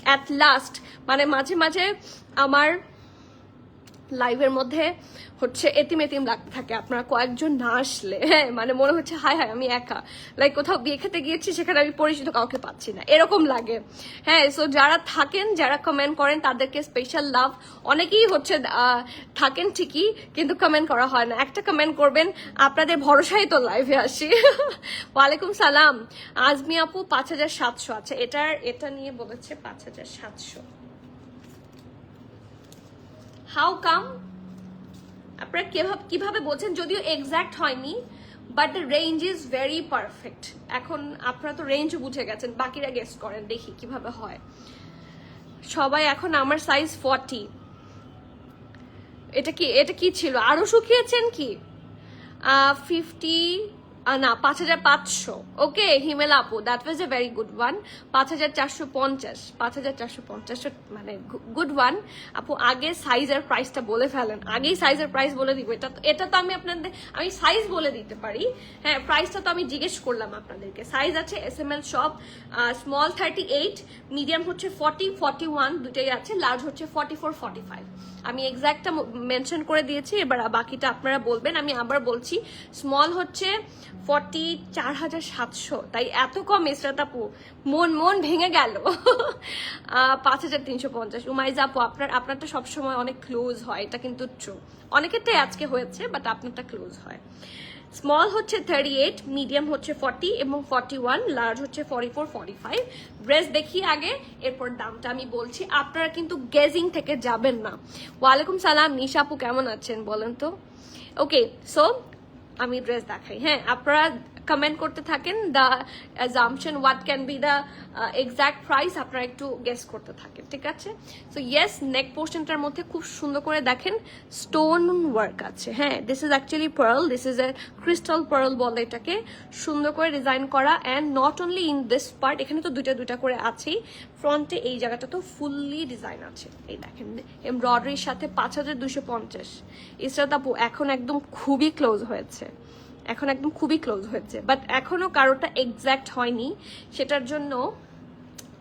অ্যাট লাস্ট। মানে মাঝে মাঝে আমার লাইভের মধ্যে হচ্ছে এতিম এতিম লাগতে থাকে আপনারা কয়েকজন না আসলে, হ্যাঁ মানে মনে হচ্ছে হায় হায় আমি একা, লাইক কোথাও বিয়ে খেতে গিয়েছি সেখানে আমি পরিচিত কাউকে পাচ্ছি না, এরকম লাগে। হ্যাঁ, সো যারা থাকেন, যারা কমেন্ট করেন তাদেরকে স্পেশাল লাভ। অনেকেই হচ্ছে থাকেন ঠিকই কিন্তু কমেন্ট করা হয় না, একটা কমেন্ট করবেন, আপনাদের ভরসায় তো লাইভে আসি। ওয়ালাইকুম সালাম আজমি আপু, 5700। আচ্ছা এটা নিয়ে বলেছে 5700। হাউ কাম, আপনারা কিভাবে বলছেন, যদিও এক্সাক্ট হয়নি, but the range is very perfect. এখন আপনারা তো রেঞ্জ বুঝে গেছেন, বাকিরা গেস করেন দেখি কিভাবে হয়। সবাই এখন আমার সাইজ 40। এটা কি ছিল, আরো শুকিয়েছেন কি? 50 না 5500। ওকে হিমেলা আপু, that was a very good one. 5450 মানে গুড ওয়ান আপু। আগে সাইজের প্রাইসটা বলে ফেলেন, আগেই সাইজের প্রাইস বলে দিব। এটা তো আমি সাইজ বলে দিতে পারি, হ্যাঁ প্রাইসটা তো আমি জিজ্ঞেস করলাম আপনাদেরকে। সাইজ আছে SML সব, স্মল 38, মিডিয়াম হচ্ছে 40, 41 দুটাই আছে, লার্জ হচ্ছে 44, 45। আমি এক্সাক্টটা মেনশন করে দিয়েছি, এবার বাকিটা আপনারা বলবেন। আমি আবার বলছি, স্মল হচ্ছে 44,700, তাই এত কম ইসরাত আপু, মন ভেঙে গেল। 5350। উমাইজা আপু, আপনারটা সবসময় অনেক ক্লোজ হয়, এটা কিন্তু ট্রু। অনেকেরটাই আজকে হয়েছে, বাট আপনারটা ক্লোজ হয়। স্মল হচ্ছে 38, মিডিয়াম হচ্ছে 40 এবং 41, লার্জ হচ্ছে 44, 45। ড্রেস দেখি আগে, এরপর দামটা আমি বলছি, আপনারা কিন্তু গেজিং থেকে যাবেন না। ওয়ালাইকুম সালাম নিশা আপু, কেমন আছেন বলেন তো? ওকে, সো আমি ড্রেস দেখাই, হ্যাঁ আপনারা কমেন্ট করতে থাকেন, the assumption what can be the exact price, আপনারা একটু গেস করতে থাকেন, ঠিক আছে। সো ইয়েস, নেক পোর্শনটার মধ্যে খুব সুন্দর করে দেখেন স্টোন ওয়ার্ক আছে, হ্যাঁ this is actually pearl, this is a crystal pearl বলে এটাকে, সুন্দর করে ডিজাইন করা। And not only in this part, এখানে তো দুইটা করে আছেই, ফ্রন্টে এই জায়গাটা তো ফুললি ডিজাইন আছে, এই দেখেন এমব্রয়ডারির সাথে। 5250। ইসরাত আপু এখন একদম খুবই ক্লোজ হয়েছে, বাট এখনো কারোটা এক্সাক্ট হয়নি, সেটার জন্য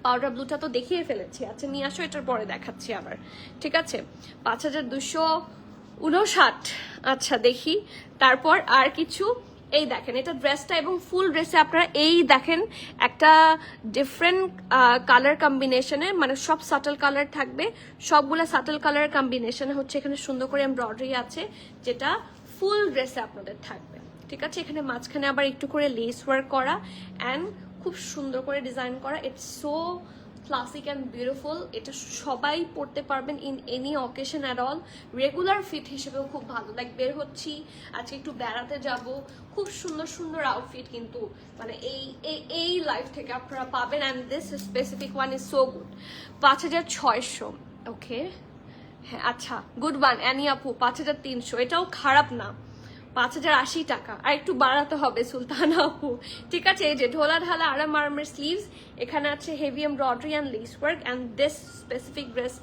পাউডার ব্লুটা তো দেখিয়ে ফেলেছি। আচ্ছা নিয়ে আসো, এটার পরে দেখাচ্ছি আবার, ঠিক আছে। 5259। আচ্ছা দেখি তারপর আর কিছু। এই দেখেন এটা ড্রেসটা, এবং ফুল ড্রেসে আপনারা এই দেখেন একটা ডিফারেন্ট কালার কম্বিনেশনে, মানে সব সাটল কালার থাকবে, সবগুলা সাটল কালার কম্বিনেশনে হচ্ছে এখানে সুন্দর করে এমব্রয়ডারি আছে, যেটা ফুল ড্রেসে আপনাদের থাকবে, ঠিক আছে। এখানে মাঝখানে আবার একটু করে লেস ওয়ার্ক করা অ্যান্ড খুব সুন্দর করে ডিজাইন করা। It's so classic and beautiful, এটা সবাই পরতে পারবেন in any occasion at all. Regular fit হিসেবেও খুব ভালো, লাইক বের হচ্ছি আজকে একটু বেড়াতে যাব, খুব সুন্দর সুন্দর আউটফিট কিন্তু মানে এই লাইফ থেকে আপনারা পাবেন। And this specific one is so good. 5600। ওকে হ্যাঁ আচ্ছা, গুড ওয়ান অ্যানি আপু। 5300, এটাও খারাপ না। 5080 টাকা, আর একটু বাড়াতে হবে সুলতানা আপু, ঠিক আছে। এই যে ঢোলা ঢালা আরামের স্লিভস, এখানে আছে heavy embroidery and less work. And this specific dress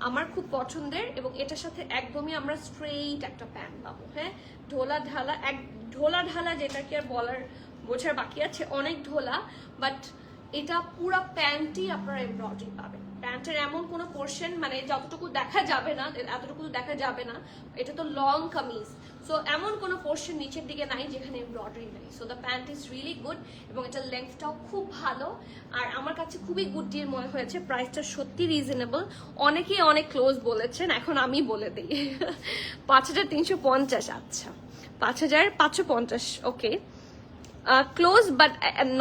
আমার খুব পছন্দের, এবং এটার সাথে একদমই আমরা স্ট্রেইট একটা প্যান্ট পাবো, হ্যাঁ ঢোলা ঢালা যেটা কি আর বোঝার বাকি আছে, অনেক ঢোলা, বাট এটা পুরো প্যান্টই আপনারা এমব্রয়ডারি পাবেন। প্যান্টের এমন কোনো পোর্শন মানে যতটুকু দেখা যাবে না, এতটুকু দেখা যাবে না, এটা তো লং কামিজ, সো এমন কোনো পোর্শন নিচের দিকে নাই যেখানে এমব্রয়ডারি নাই। So the pant is really good, এবং এটার লেন্থটাও খুব ভালো, আর আমার কাছে খুবই গুড ডিল মনে হয়েছে। প্রাইসটা সত্যি রিজনেবল, অনেকেই অনেক ক্লোজ বলেছেন, এখন আমি বলে দিই। 5350। আচ্ছা 5550, ওকে ক্লোজ বাট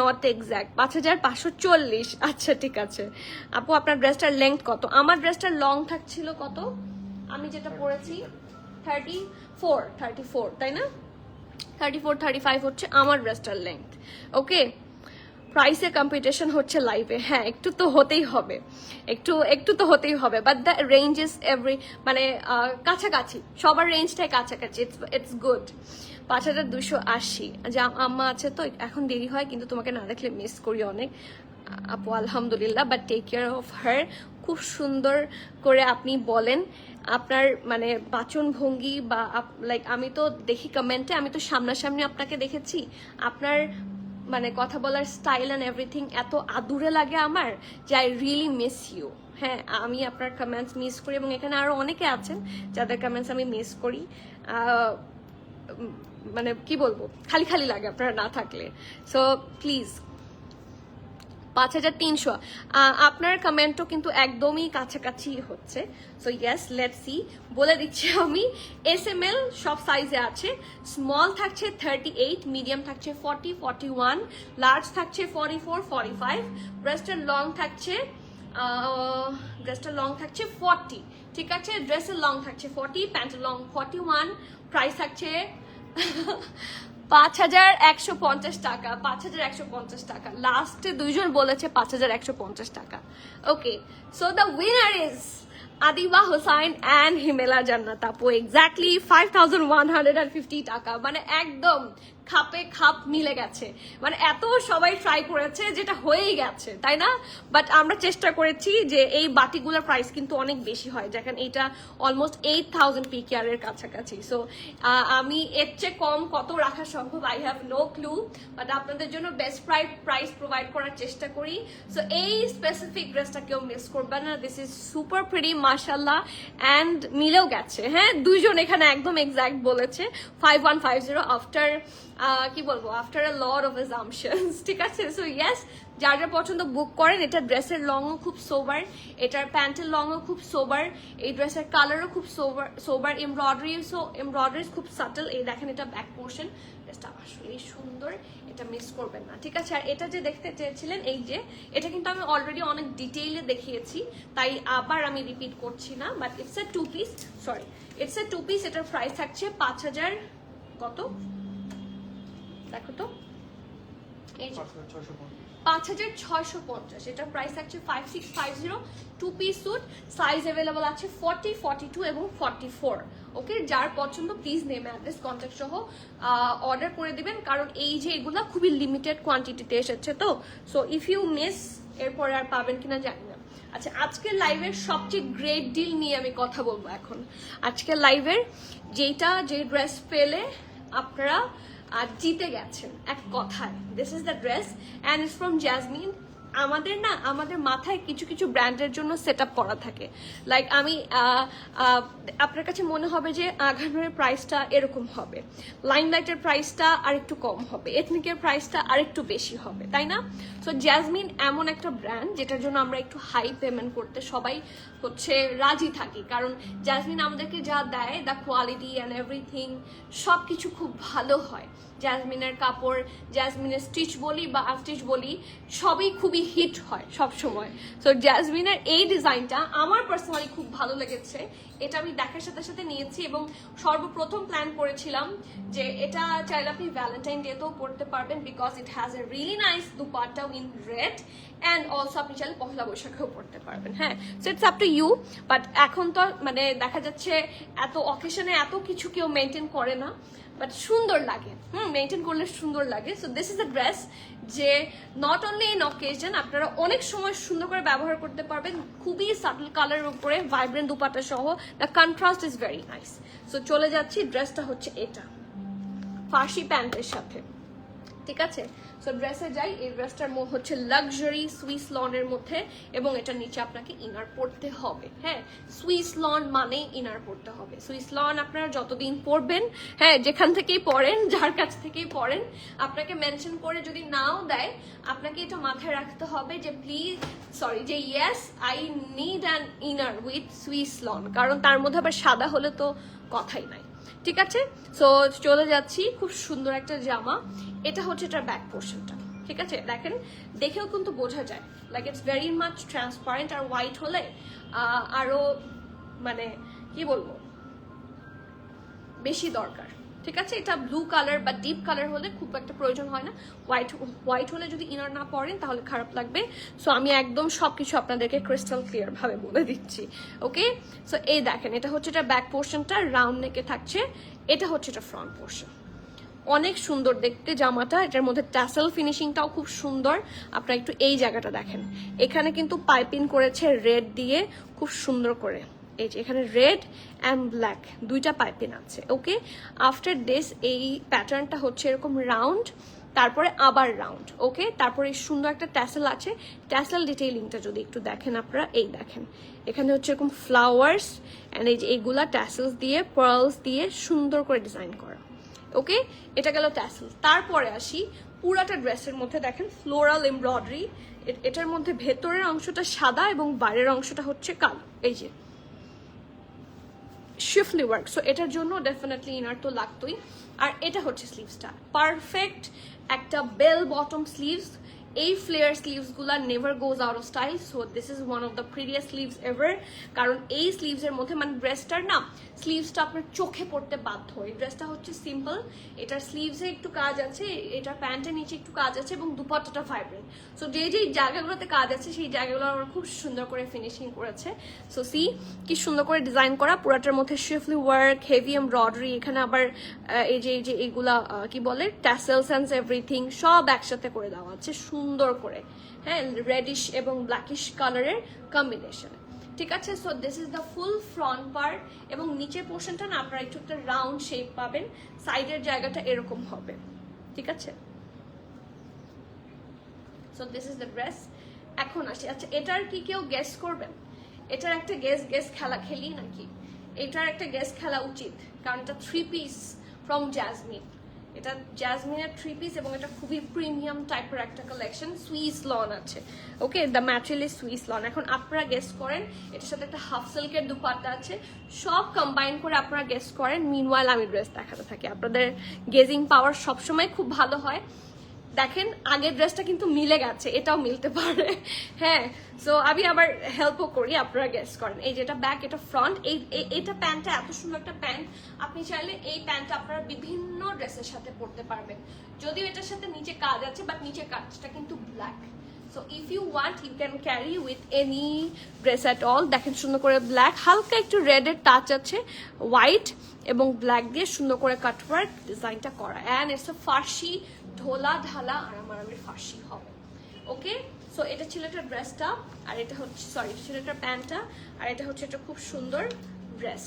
নট এক্সাক্ট। 5540। আচ্ছা ঠিক আছে আপু, আপনার ড্রেসটার লেন্থ কত? আমার ড্রেসটার লং থাকছিল কত, আমি যেটা পরেছি 34, তাই না? 34 35 হচ্ছে আমার ড্রেসটার লেন্থ। ওকে প্রাইসে কম্পিটিশন হচ্ছে লাইভে, হ্যাঁ একটু তো হতেই হবে, একটু তো হতেই হবে, বাট দ্য রেঞ্জ ইজ মানে কাছাকাছি, সবার রেঞ্জটাই কাছাকাছি, ইটস গুড। 5280 যে আম্মা আছে তো এখন দেরি হয়, কিন্তু তোমাকে না দেখলে মিস করি অনেক আপু, আলহামদুলিল্লাহ, but take care of her. খুব সুন্দর করে আপনি বলেন আপনার মানে বাচন ভঙ্গি বা লাইক আমি তো দেখি কমেন্টে, আমি তো সামনাসামনি আপনাকে দেখেছি, আপনার মানে কথা বলার স্টাইল অ্যান্ড এভরিথিং এত আদুরে লাগে আমার যে আই রিয়েলি মিস ইউ। হ্যাঁ আমি আপনার কমেন্টস মিস করি, এবং এখানে আরো অনেকে আছেন যাদের কমেন্টস আমি মিস করি। মানে কি বলবো, খালি খালি লাগে আপনারা না থাকলে। সো প্লিজ 5300 আপনার কমেন্টও কিন্তু একদমই কাছাকাছি হচ্ছে। So yes, let's see. বলে দিচ্ছি আমি, SML সব সাইজে আছে। স্মল থাকছে 38, মিডিয়াম থাকছে 40, 41, লার্জ থাকছে 44, 45, ব্রেস্টের লং থাকছে 40, ঠিক আছে, ড্রেসের লং থাকছে 40, প্যান্টের লং 41, প্রাইস থাকছে 5150 টাকা, 5150 টাকা। লাস্টে দুইজন বলেছে 5150 টাকা। Okay, so the winner is Adiba Hossain and Himela Jannat আপু। এক্স্যাক্টলি 5150 টাকা, মানে একদম খাপে খাপ মিলে গেছে, মানে এত সবাই ট্রাই করেছে যেটা হয়েই গেছে, তাই না? বাট আমরা চেষ্টা করেছি যে এই বাটিগুলোর প্রাইস কিন্তু অনেক বেশি হয়, দেখেন এটা অলমোস্ট 8000 PKR এর কাছাকাছি। সো আমি এর চেয়ে কম কত রাখা সম্ভব, I have no clue, but আপনাদের জন্য বেস্ট প্রাইস প্রোভাইড করার চেষ্টা করি। সো এই স্পেসিফিক ড্রেসটা কেউ মিস করবে না, দিস ইজ সুপার প্রিটি মাশাআল্লাহ, অ্যান্ড মিলেও গেছে। হ্যাঁ দুইজন এখানে একদম এক্সাক্ট বলেছে 5150 আফটার কি বলবো, after a lot of assumptions, ঠিক আছে। সো ইয়েস, যার যা পছন্দ বুক করেন। এটা ড্রেসের লংও খুব সোবার, এটার প্যান্টের লংও খুব সোবার, এই ড্রেসের কালারও খুব সোবার, এমব্রয়ডারি খুব সাটল। এই দেখেন এটা ব্যাক পোর্শন, ড্রেসটা আসলেই সুন্দর, এটা মিস করবেন না, ঠিক আছে। আর এটা যে দেখতে চেয়েছিলেন, এই যে এটা কিন্তু আমি অলরেডি অনেক ডিটেইলে দেখিয়েছি, তাই আবার আমি রিপিট করছি না, but it's a 2 piece, sorry it's a 2 piece. এটার প্রাইস থাকছে 5000 কত দেখো তো, 5650। এটা প্রাইস থাকছে 5650, 2 পিস স্যুট, সাইজ अवेलेबल আছে 40, 42 এবং 44। ওকে, যার পছন্দ প্লিজ নেম অ্যাড্রেস কন্ট্যাক্ট সহ অর্ডার করে দিবেন, কারণ এই যে এগুলা খুবই লিমিটেড কোয়ান্টিটিতে এসেছে তো। সো ইফ ইউ মিস, এরপরে আর পাবেন কিনা জানি না। আচ্ছা, আজকের লাইভের সবচেয়ে গ্রেট ডিল নিয়ে আমি কথা বলবো এখন। আজকের লাইভের যে ড্রেস পেলে আপনারা আর জিতে গেছেন এক কথায়, this is the dress and it's from jasmine. আমাদের মাথায় কিছু কিছু ব্র্যান্ডের জন্য সেট আপ করা থাকে, লাইক আমি আপনার কাছে মনে হবে যে আঘানোর প্রাইসটা এরকম হবে, লাইমলাইটের প্রাইসটা আরেকটু কম হবে, এথনিকের প্রাইসটা আরেকটু বেশি হবে, তাই না? সো জ্যাসমিন এমন একটা ব্র্যান্ড যেটার জন্য আমরা একটু হাই পেমেন্ট করতে সবাই হচ্ছে রাজি থাকি, কারণ জ্যাসমিন আমাদেরকে যা দেয়, দ্য কোয়ালিটি অ্যান্ড এভরিথিং সব কিছু খুব ভালো হয়। জ্যাসমিনের কাপড়, জ্যাসমিনের স্টিচ বলি বা আনস্টিচ বলি, সবই খুবই হিট হয় সব সময়। সো জ্যাসমিনের এই ডিজাইনটা আমার পার্সোনালি খুব ভালো লেগেছে, এটা আমি দেখার সাথে সাথে নিয়েছি, এবং সর্বপ্রথম প্ল্যান করেছিলাম যে এটা চাইলে আপনি ভ্যালেন্টাইন ডেতেও পড়তে পারবেন, because it has a really nice dupatta in red, and also আপনি চাইলে পহেলা বৈশাখেও পড়তে পারবেন। হ্যাঁ, so it's up to you, but এখন তো মানে দেখা যাচ্ছে এত অকেশনে এত কিছু কেউ মেনটেন করে না, বাট সুন্দর লাগে, মেনটেন করলে সুন্দর লাগে। So this is a dress যে নট অনলি ইন অকেশন, আপনারা অনেক সময় সুন্দর করে ব্যবহার করতে পারবেন, খুবই সাটল কালারের উপরে ভাইব্রেন্ট দুপাট্টা সহ, the contrast is very nice. So চলে যাচ্ছি, ড্রেসটা হচ্ছে এটা ফার্সি প্যান্টের সাথে, ঠিক আছে। সো ড্রেসে যাই, এই ড্রেসটার হচ্ছে লাক্সারি সুইস লনের মধ্যে, এবং এটার নিচে আপনাকে ইনার পরতে হবে। হ্যাঁ, সুইস লন মানে ইনার পরতে হবে। সুইস লন আপনারা যতদিন পরবেন, হ্যাঁ যেখান থেকেই পড়েন, যার কাছ থেকেই পড়েন, আপনাকে মেনশন করে যদি নাও দেয়, আপনাকে এটা মাথায় রাখতে হবে যে যে yes I need an inner with Swiss loan, কারণ তার মধ্যে আবার সাদা হলে তো কথাই নাই, ঠিক আছে। সো চলে যাচ্ছি, খুব সুন্দর একটা জামা, এটা হচ্ছে এটার ব্যাক পোর্শনটা, ঠিক আছে। দেখেন, দেখেও কিন্তু বোঝা যায়, like it's very much transparent, আর হোয়াইট হলে আরো মানে কি বলবো বেশি দরকার, ঠিক আছে, এটা ব্লু কালার বা ডিপ কালার হলে খুব একটা প্রয়োজন হয় না, হোয়াইট হলে যদি ইনার না পরেন তাহলে খারাপ লাগবে। সো আমি একদম সবকিছু আপনাদেরকে ক্রিস্টাল ক্লিয়ার ভাবে বলে দিচ্ছি। ওকে, সো এই দেখেন, এটা হচ্ছে এটা ব্যাক পোর্শনটা, রাউন্ড নেকে থাকছে, এটা হচ্ছে এটা ফ্রন্ট পোর্শন। অনেক সুন্দর দেখতে জামাটা, এটার মধ্যে ট্যাসেল ফিনিশিংটাও খুব সুন্দর। আপনারা একটু এই জায়গাটা দেখেন, এখানে কিন্তু পাইপিং করেছে রেড দিয়ে খুব সুন্দর করে, এই যে এখানে রেড অ্যান্ড ব্ল্যাক দুইটা পাইপিং আছে। ওকে, আফটার দিস এই প্যাটার্নটা হচ্ছে এরকম রাউন্ড, তারপরে আবার রাউন্ড। ওকে, তারপরে সুন্দর একটা ট্যাসেল আছে, ট্যাসেল ডিটেইলিংটা যদি একটু দেখেন আপনারা, এই দেখেন এখানে হচ্ছে এরকম ফ্লাওয়ার্স অ্যান্ড এই যে এইগুলা ট্যাসেলস দিয়ে পার্লস দিয়ে সুন্দর করে ডিজাইন করা। ওকে, এটা গেল ট্যাসেল। তারপরে আসি পুরাটা ড্রেসের মধ্যে দেখেন ফ্লোরাল এমব্রয়ডারি, এটার মধ্যে ভেতরের অংশটা সাদা এবং বাইরের অংশটা হচ্ছে কালো, এই যে শিফলি ওয়ার্ক। সো এটার জন্য ডেফিনেটলি ইনার তো লাগতোই। আর এটা হচ্ছে স্লিভসটা, পারফেক্ট একটা বেল বটম স্লিভস। এই ফ্লেয়ার স্লিভসগুলো never goes out of style, so this is one of the prettiest sleeves ever. কারণ এই স্লিভসের মধ্যে মানে ড্রেসটার না স্লিভসটা আপনার চোখে পড়তে বাধ্য। এই ড্রেসটা হচ্ছে সিম্পল, এটার স্লিভসে একটু কাজ আছে, এটার প্যান্টের নিচে একটু কাজ আছে এবং দুপাট্টাটা ভাইব্রেন্ট। সো যে যে জায়গাগুলোতে কাজ আছে সেই জায়গাগুলো আমরা খুব সুন্দর করে ফিনিশিং করেছে। সো সি কি সুন্দর করে ডিজাইন করা, পুরাটার মধ্যে শিফলি ওয়ার্ক, হেভি এমব্রয়ডারি, এখানে আবার এই যে এইগুলা কি বলে ট্যাসেলস অ্যান্ড এভরিথিং সব একসাথে করে দেওয়া আছে সুন্দর করে, হ্যাঁ, রেডিশ এবং ব্ল্যাকিশ কালারের কম্বিনেশন। ঠিক আছে, so this is the full front part. এবং নিচের পোর্শনটা না আপনারা একটু একটা রাউন্ড শেপ পাবেন, সাইডের জায়গাটা এরকম হবে। ঠিক আছে, so this is the dress. এখন আসি, আচ্ছা এটার কি কেউ গেস করবেন? এটার একটা গেস খেলা খেলি নাকি? এটার একটা গেস খেলা উচিত, কারণ এটা 3 পিস ফ্রম জ্যাসমিন। এটা জ্যাসমিনের 3 পিস এবং এটা খুবই প্রিমিয়াম টাইপের একটা কালেকশন, সুইস লন আছে। Okay, the material is Swiss lawn. এখন আপনারা গেস করেন, এটার সাথে একটা হাফ সিল্কের দুপাট্টা আছে, সব কম্বাইন করে আপনারা গেস করেন। মিনওয়াইল আমি ড্রেস দেখাতে থাকি, আপনাদের গেজিং পাওয়ার সবসময় খুব ভালো হয়। দেখেন আগের ড্রেসটা কিন্তু মিলে গেছে, এটাও মিলতে পারে, হ্যাঁ। সো আমি আবার হেল্পও করি, আপনারা গেস করেন। এই যেটা ব্যাক, এটা ফ্রন্ট। এইটা প্যান্টটা এত সুন্দর একটা প্যান্ট, আপনি চাইলে এই প্যান্টটা আপনারা বিভিন্ন ড্রেসের সাথে পরতে পারবেন। যদিও এটার সাথে নিচে কাজ আছে, বাট নিচের কাজটা কিন্তু black. So if you want you can carry with any dress at all. দেখেন সুন্দর করে ব্ল্যাক, হালকা একটু রেডের টাচ আছে, হোয়াইট এবং ব্ল্যাক দিয়ে সুন্দর করে কাটওয়ার্ক ডিজাইনটা করা। অ্যান্ড ইটস আ ফার্সি, ঢোলা ঢালা আরামারামের ফার্সি হবে। ওকে, সো এটা ছিল একটা ড্রেসটা, আর এটা হচ্ছে সরি এটা ছিল একটা প্যান্টটা, আর এটা হচ্ছে একটা খুব সুন্দর ড্রেস।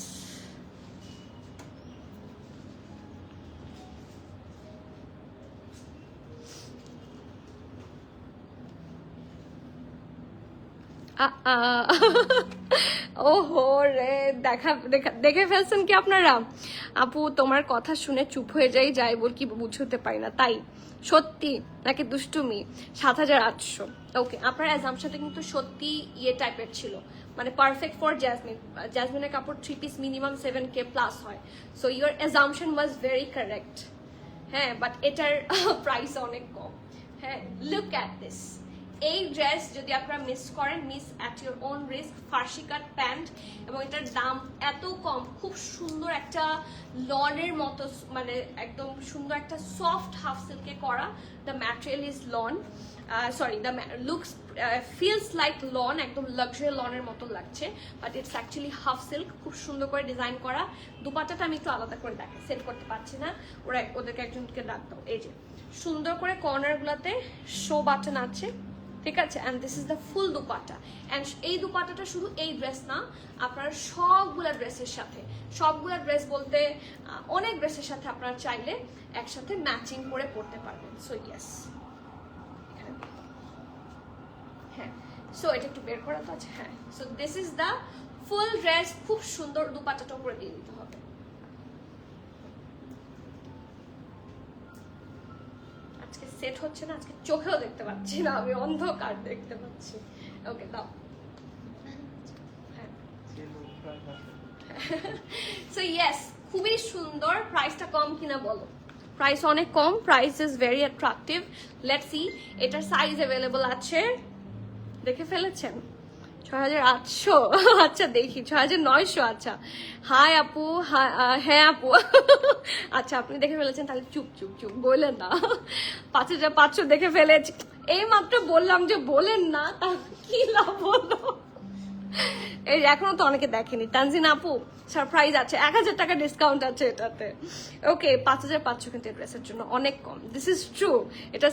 ওহো রে, দেখে ফেলছেন কি আপনারা? আপু তোমার কথা শুনে চুপ হয়ে যাই বল কি বুঝতে পারি না, তাই সত্যি নাকি দুষ্টুমি? 7,800। ওকে, আপনার অ্যাজাম্পশনটা কিন্তু সত্যি ইয়ে টাইপের ছিল, মানে পারফেক্ট ফর জ্যাসমিনের কাপড় 3 পিস মিনিমাম 7K প্লাস হয়। So your assumption was very correct, হ্যাঁ, বাট এটার প্রাইস অনেক কম। হ্যাঁ, লুক অ্যাট দিস। এই ড্রেস যদি আপনারা মিস করেন, miss at your own risk. Farsi cut pant এবং এটার দাম এত কম, খুব সুন্দর একটা লনের মতো, মানে একদম সুন্দর একটা সফট হাফ সিল্কে করা। The material is lawn, sorry the looks feels like lawn, একদম লাক্সারি লনের মতো লাগছে, but it's actually half silk, খুব সুন্দর করে ডিজাইন করা। দুপাট্টাটা আমি একটু আলাদা করে দেখাই, সেট করতে পারছি না, ওদেরকে একজনকে ডাক দাও। এই যে সুন্দর করে কর্নারগুলোতে শো বাটন আছে, ঠিক আছে, and this is the full dupatta. And এই দুপাট্টাটা শুধু এই ড্রেস না, আপনারা সবগুলা ড্রেসের সাথে, সবগুলা ড্রেস বলতে অনেক ড্রেসের সাথে আপনারা চাইলে একসাথে ম্যাচিং করে পরতে পারবেন। সো ইয়েস, হ্যাঁ, সো এটা একটু বের করা তো আছে, হ্যাঁ। So this is the full dress, খুব সুন্দর। দুপাট্টাটা উপরে দিয়ে দিতে হবে। আজকে সেট হচ্ছে না, আজকে চোখেও দেখতে পাচ্ছি না, আমি অন্ধকার দেখতে পাচ্ছি। ওকে, দাও। সো ইয়েস, খুবই সুন্দর। প্রাইসটা কম কিনা বলো? প্রাইস অনেক কম, price is very attractive. Let's see, এটার সাইজ অ্যাভেলেবল আছে, দেখে ফেলেছেন? 6,800 আচ্ছা দেখি 6,900 আচ্ছা হাই আপু হ্যাঁ আপু আচ্ছা আপনি দেখে ফেলেছেন তাহলে চুপ চুপ চুপ বললেন না 5,500 দেখে ফেলেছি এই মাত্র বললাম যে বলেন না তা কি লাভ হলো এই এখনো তো অনেকে দেখেনি তানজিন আপু সারপ্রাইজ আছে 1,000 টাকা ডিসকাউন্ট আছে এটাতে ওকে 5,500 কিন্তু ড্রেসের জন্য অনেক কম দিস ইজ ট্রু এটা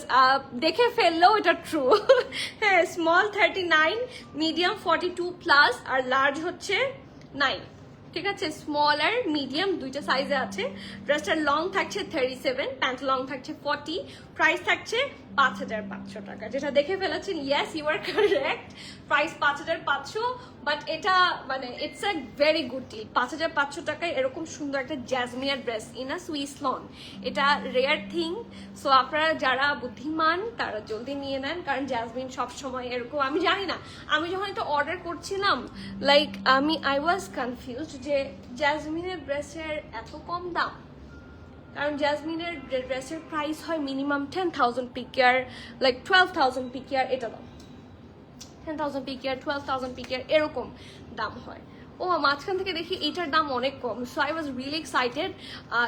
দেখে ফেললেও এটা ট্রু হ্যাঁ স্মল 39 মিডিয়াম 42 প্লাস আর লার্জ হচ্ছে 9 ঠিক আছে স্মল আর মিডিয়াম দুইটা সাইজে আছে ড্রেসটার লং থাকছে 37 প্যান্ট লং থাকছে 40 প্রাইস থাকছে 5,500 টাকা যেটা দেখে ফেলেছেন yes you are correct price 5,500 but এটা মানে it's a very good deal 5,500 টাকায় এরকম সুন্দর একটা জ্যাজমিয়ার dress in a Swiss lawn এটা রেয়ার থিং সো আপনারা যারা বুদ্ধিমান তারা জলদি নিয়ে নেন কারণ জ্যাজমিন সবসময় এরকম আমি জানি না আমি যখন এটা অর্ডার করছিলাম লাইক আই ওয়াজ কনফিউজড যে জ্যাজমিনের ড্রেসের এত কম দাম কারণ জ্যাজমিনের ড্রেসের প্রাইস হয় মিনিমাম 10,000 পিকিয়ার লাইক 12,000 পিকিয়ার এটা দাম 10,000 পিকিয়ার 12,000 পিকিয়ার এরকম দাম হয় ও মাঝখান থেকে দেখি এটার দাম অনেক কম so I was really excited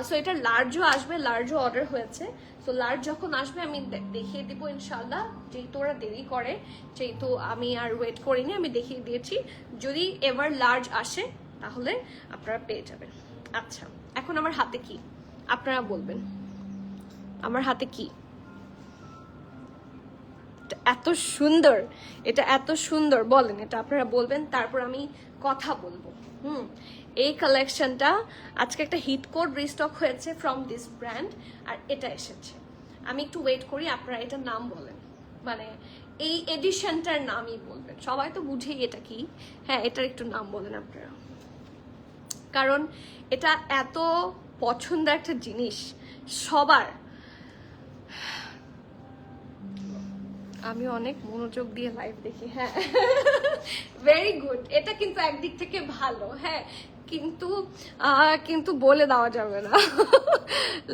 so এটা লার্জও আসবে লার্জও অর্ডার হয়েছে সো লার্জ যখন আসবে আমি দেখিয়ে দিব ইনশাল্লাহ যেহেতু ওরা দেরি করে যেহেতু আমি আর ওয়েট করিনি আমি দেখিয়ে দিয়েছি যদি এবার লার্জ আসে তাহলে আপনারা পেয়ে যাবেন আচ্ছা এখন আমার হাতে কি আপনারা বলবেন আমার হাতে কি এত সুন্দর এটা এত সুন্দর বলেন এটা আপনারা বলবেন তারপর আমি কথা বলবো এই কালেকশনটা আজকে একটা হিট কোড রিস্টক হয়েছে ফ্রম দিস ব্র্যান্ড আর এটা এসেছে আমি একটু ওয়েট করি আপনারা এটার নাম বলেন মানে এই এডিশনটার নামই বলবেন সবাই তো বুঝেই এটা কি হ্যাঁ এটার একটু নাম বলেন আপনারা কারণ এটা এত পছন্দের একটা জিনিস সবার আমি অনেক মনোযোগ দিয়ে লাইভ দেখি হ্যাঁ ভেরি গুড এটা কিন্তু একদিক থেকে ভালো হ্যাঁ কিন্তু বলে দেওয়া যাবে না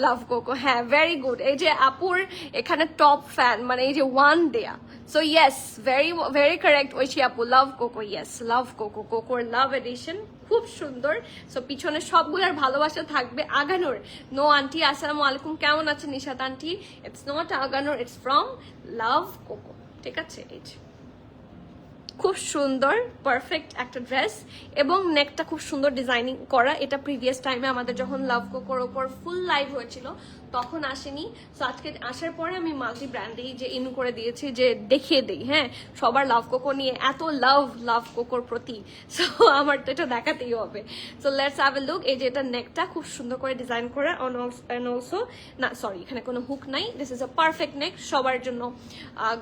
লাভ কোকো হ্যাঁ ভেরি গুড এই যে আপুর এখানে টপ ফ্যান মানে এই যে ওয়ান দেয়া so yes very correct Oishi আপু love Coco yes love Coco কোকোর লাভ এডিশন খুব সুন্দর সো পিছনে সবগুলোর ভালোবাসা থাকবে আগানোর নো আন্টি আসসালামু আলাইকুম কেমন আছেন নিশাত আন্টি ইটস নট আগানোর ইটস ফ্রম লাভ কোকো ঠিক আছে এই যে খুব সুন্দর পারফেক্ট একটা ড্রেস এবং নেকটা খুব সুন্দর ডিজাইনিং করা এটা প্রিভিয়াস টাইমে আমাদের যখন লাভ কোকোর ওপর ফুল লাইভ হয়েছিল তখন আসেনি সো আজকে আসার পরে আমি মাল্টি ব্র্যান্ডেই যে ইন করে দিয়েছি যে দেখিয়ে দিই হ্যাঁ সবার লাভ কোকো নিয়ে এত লাভ কোকোর প্রতি সো আমার তো এটা দেখাতেই হবে so let's have a look এই যে এটা নেকটা খুব সুন্দর করে ডিজাইন করা অ্যান্ড অলসো না সরি এখানে কোনো হুক নাই দিস ইজ আ পারফেক্ট নেক সবার জন্য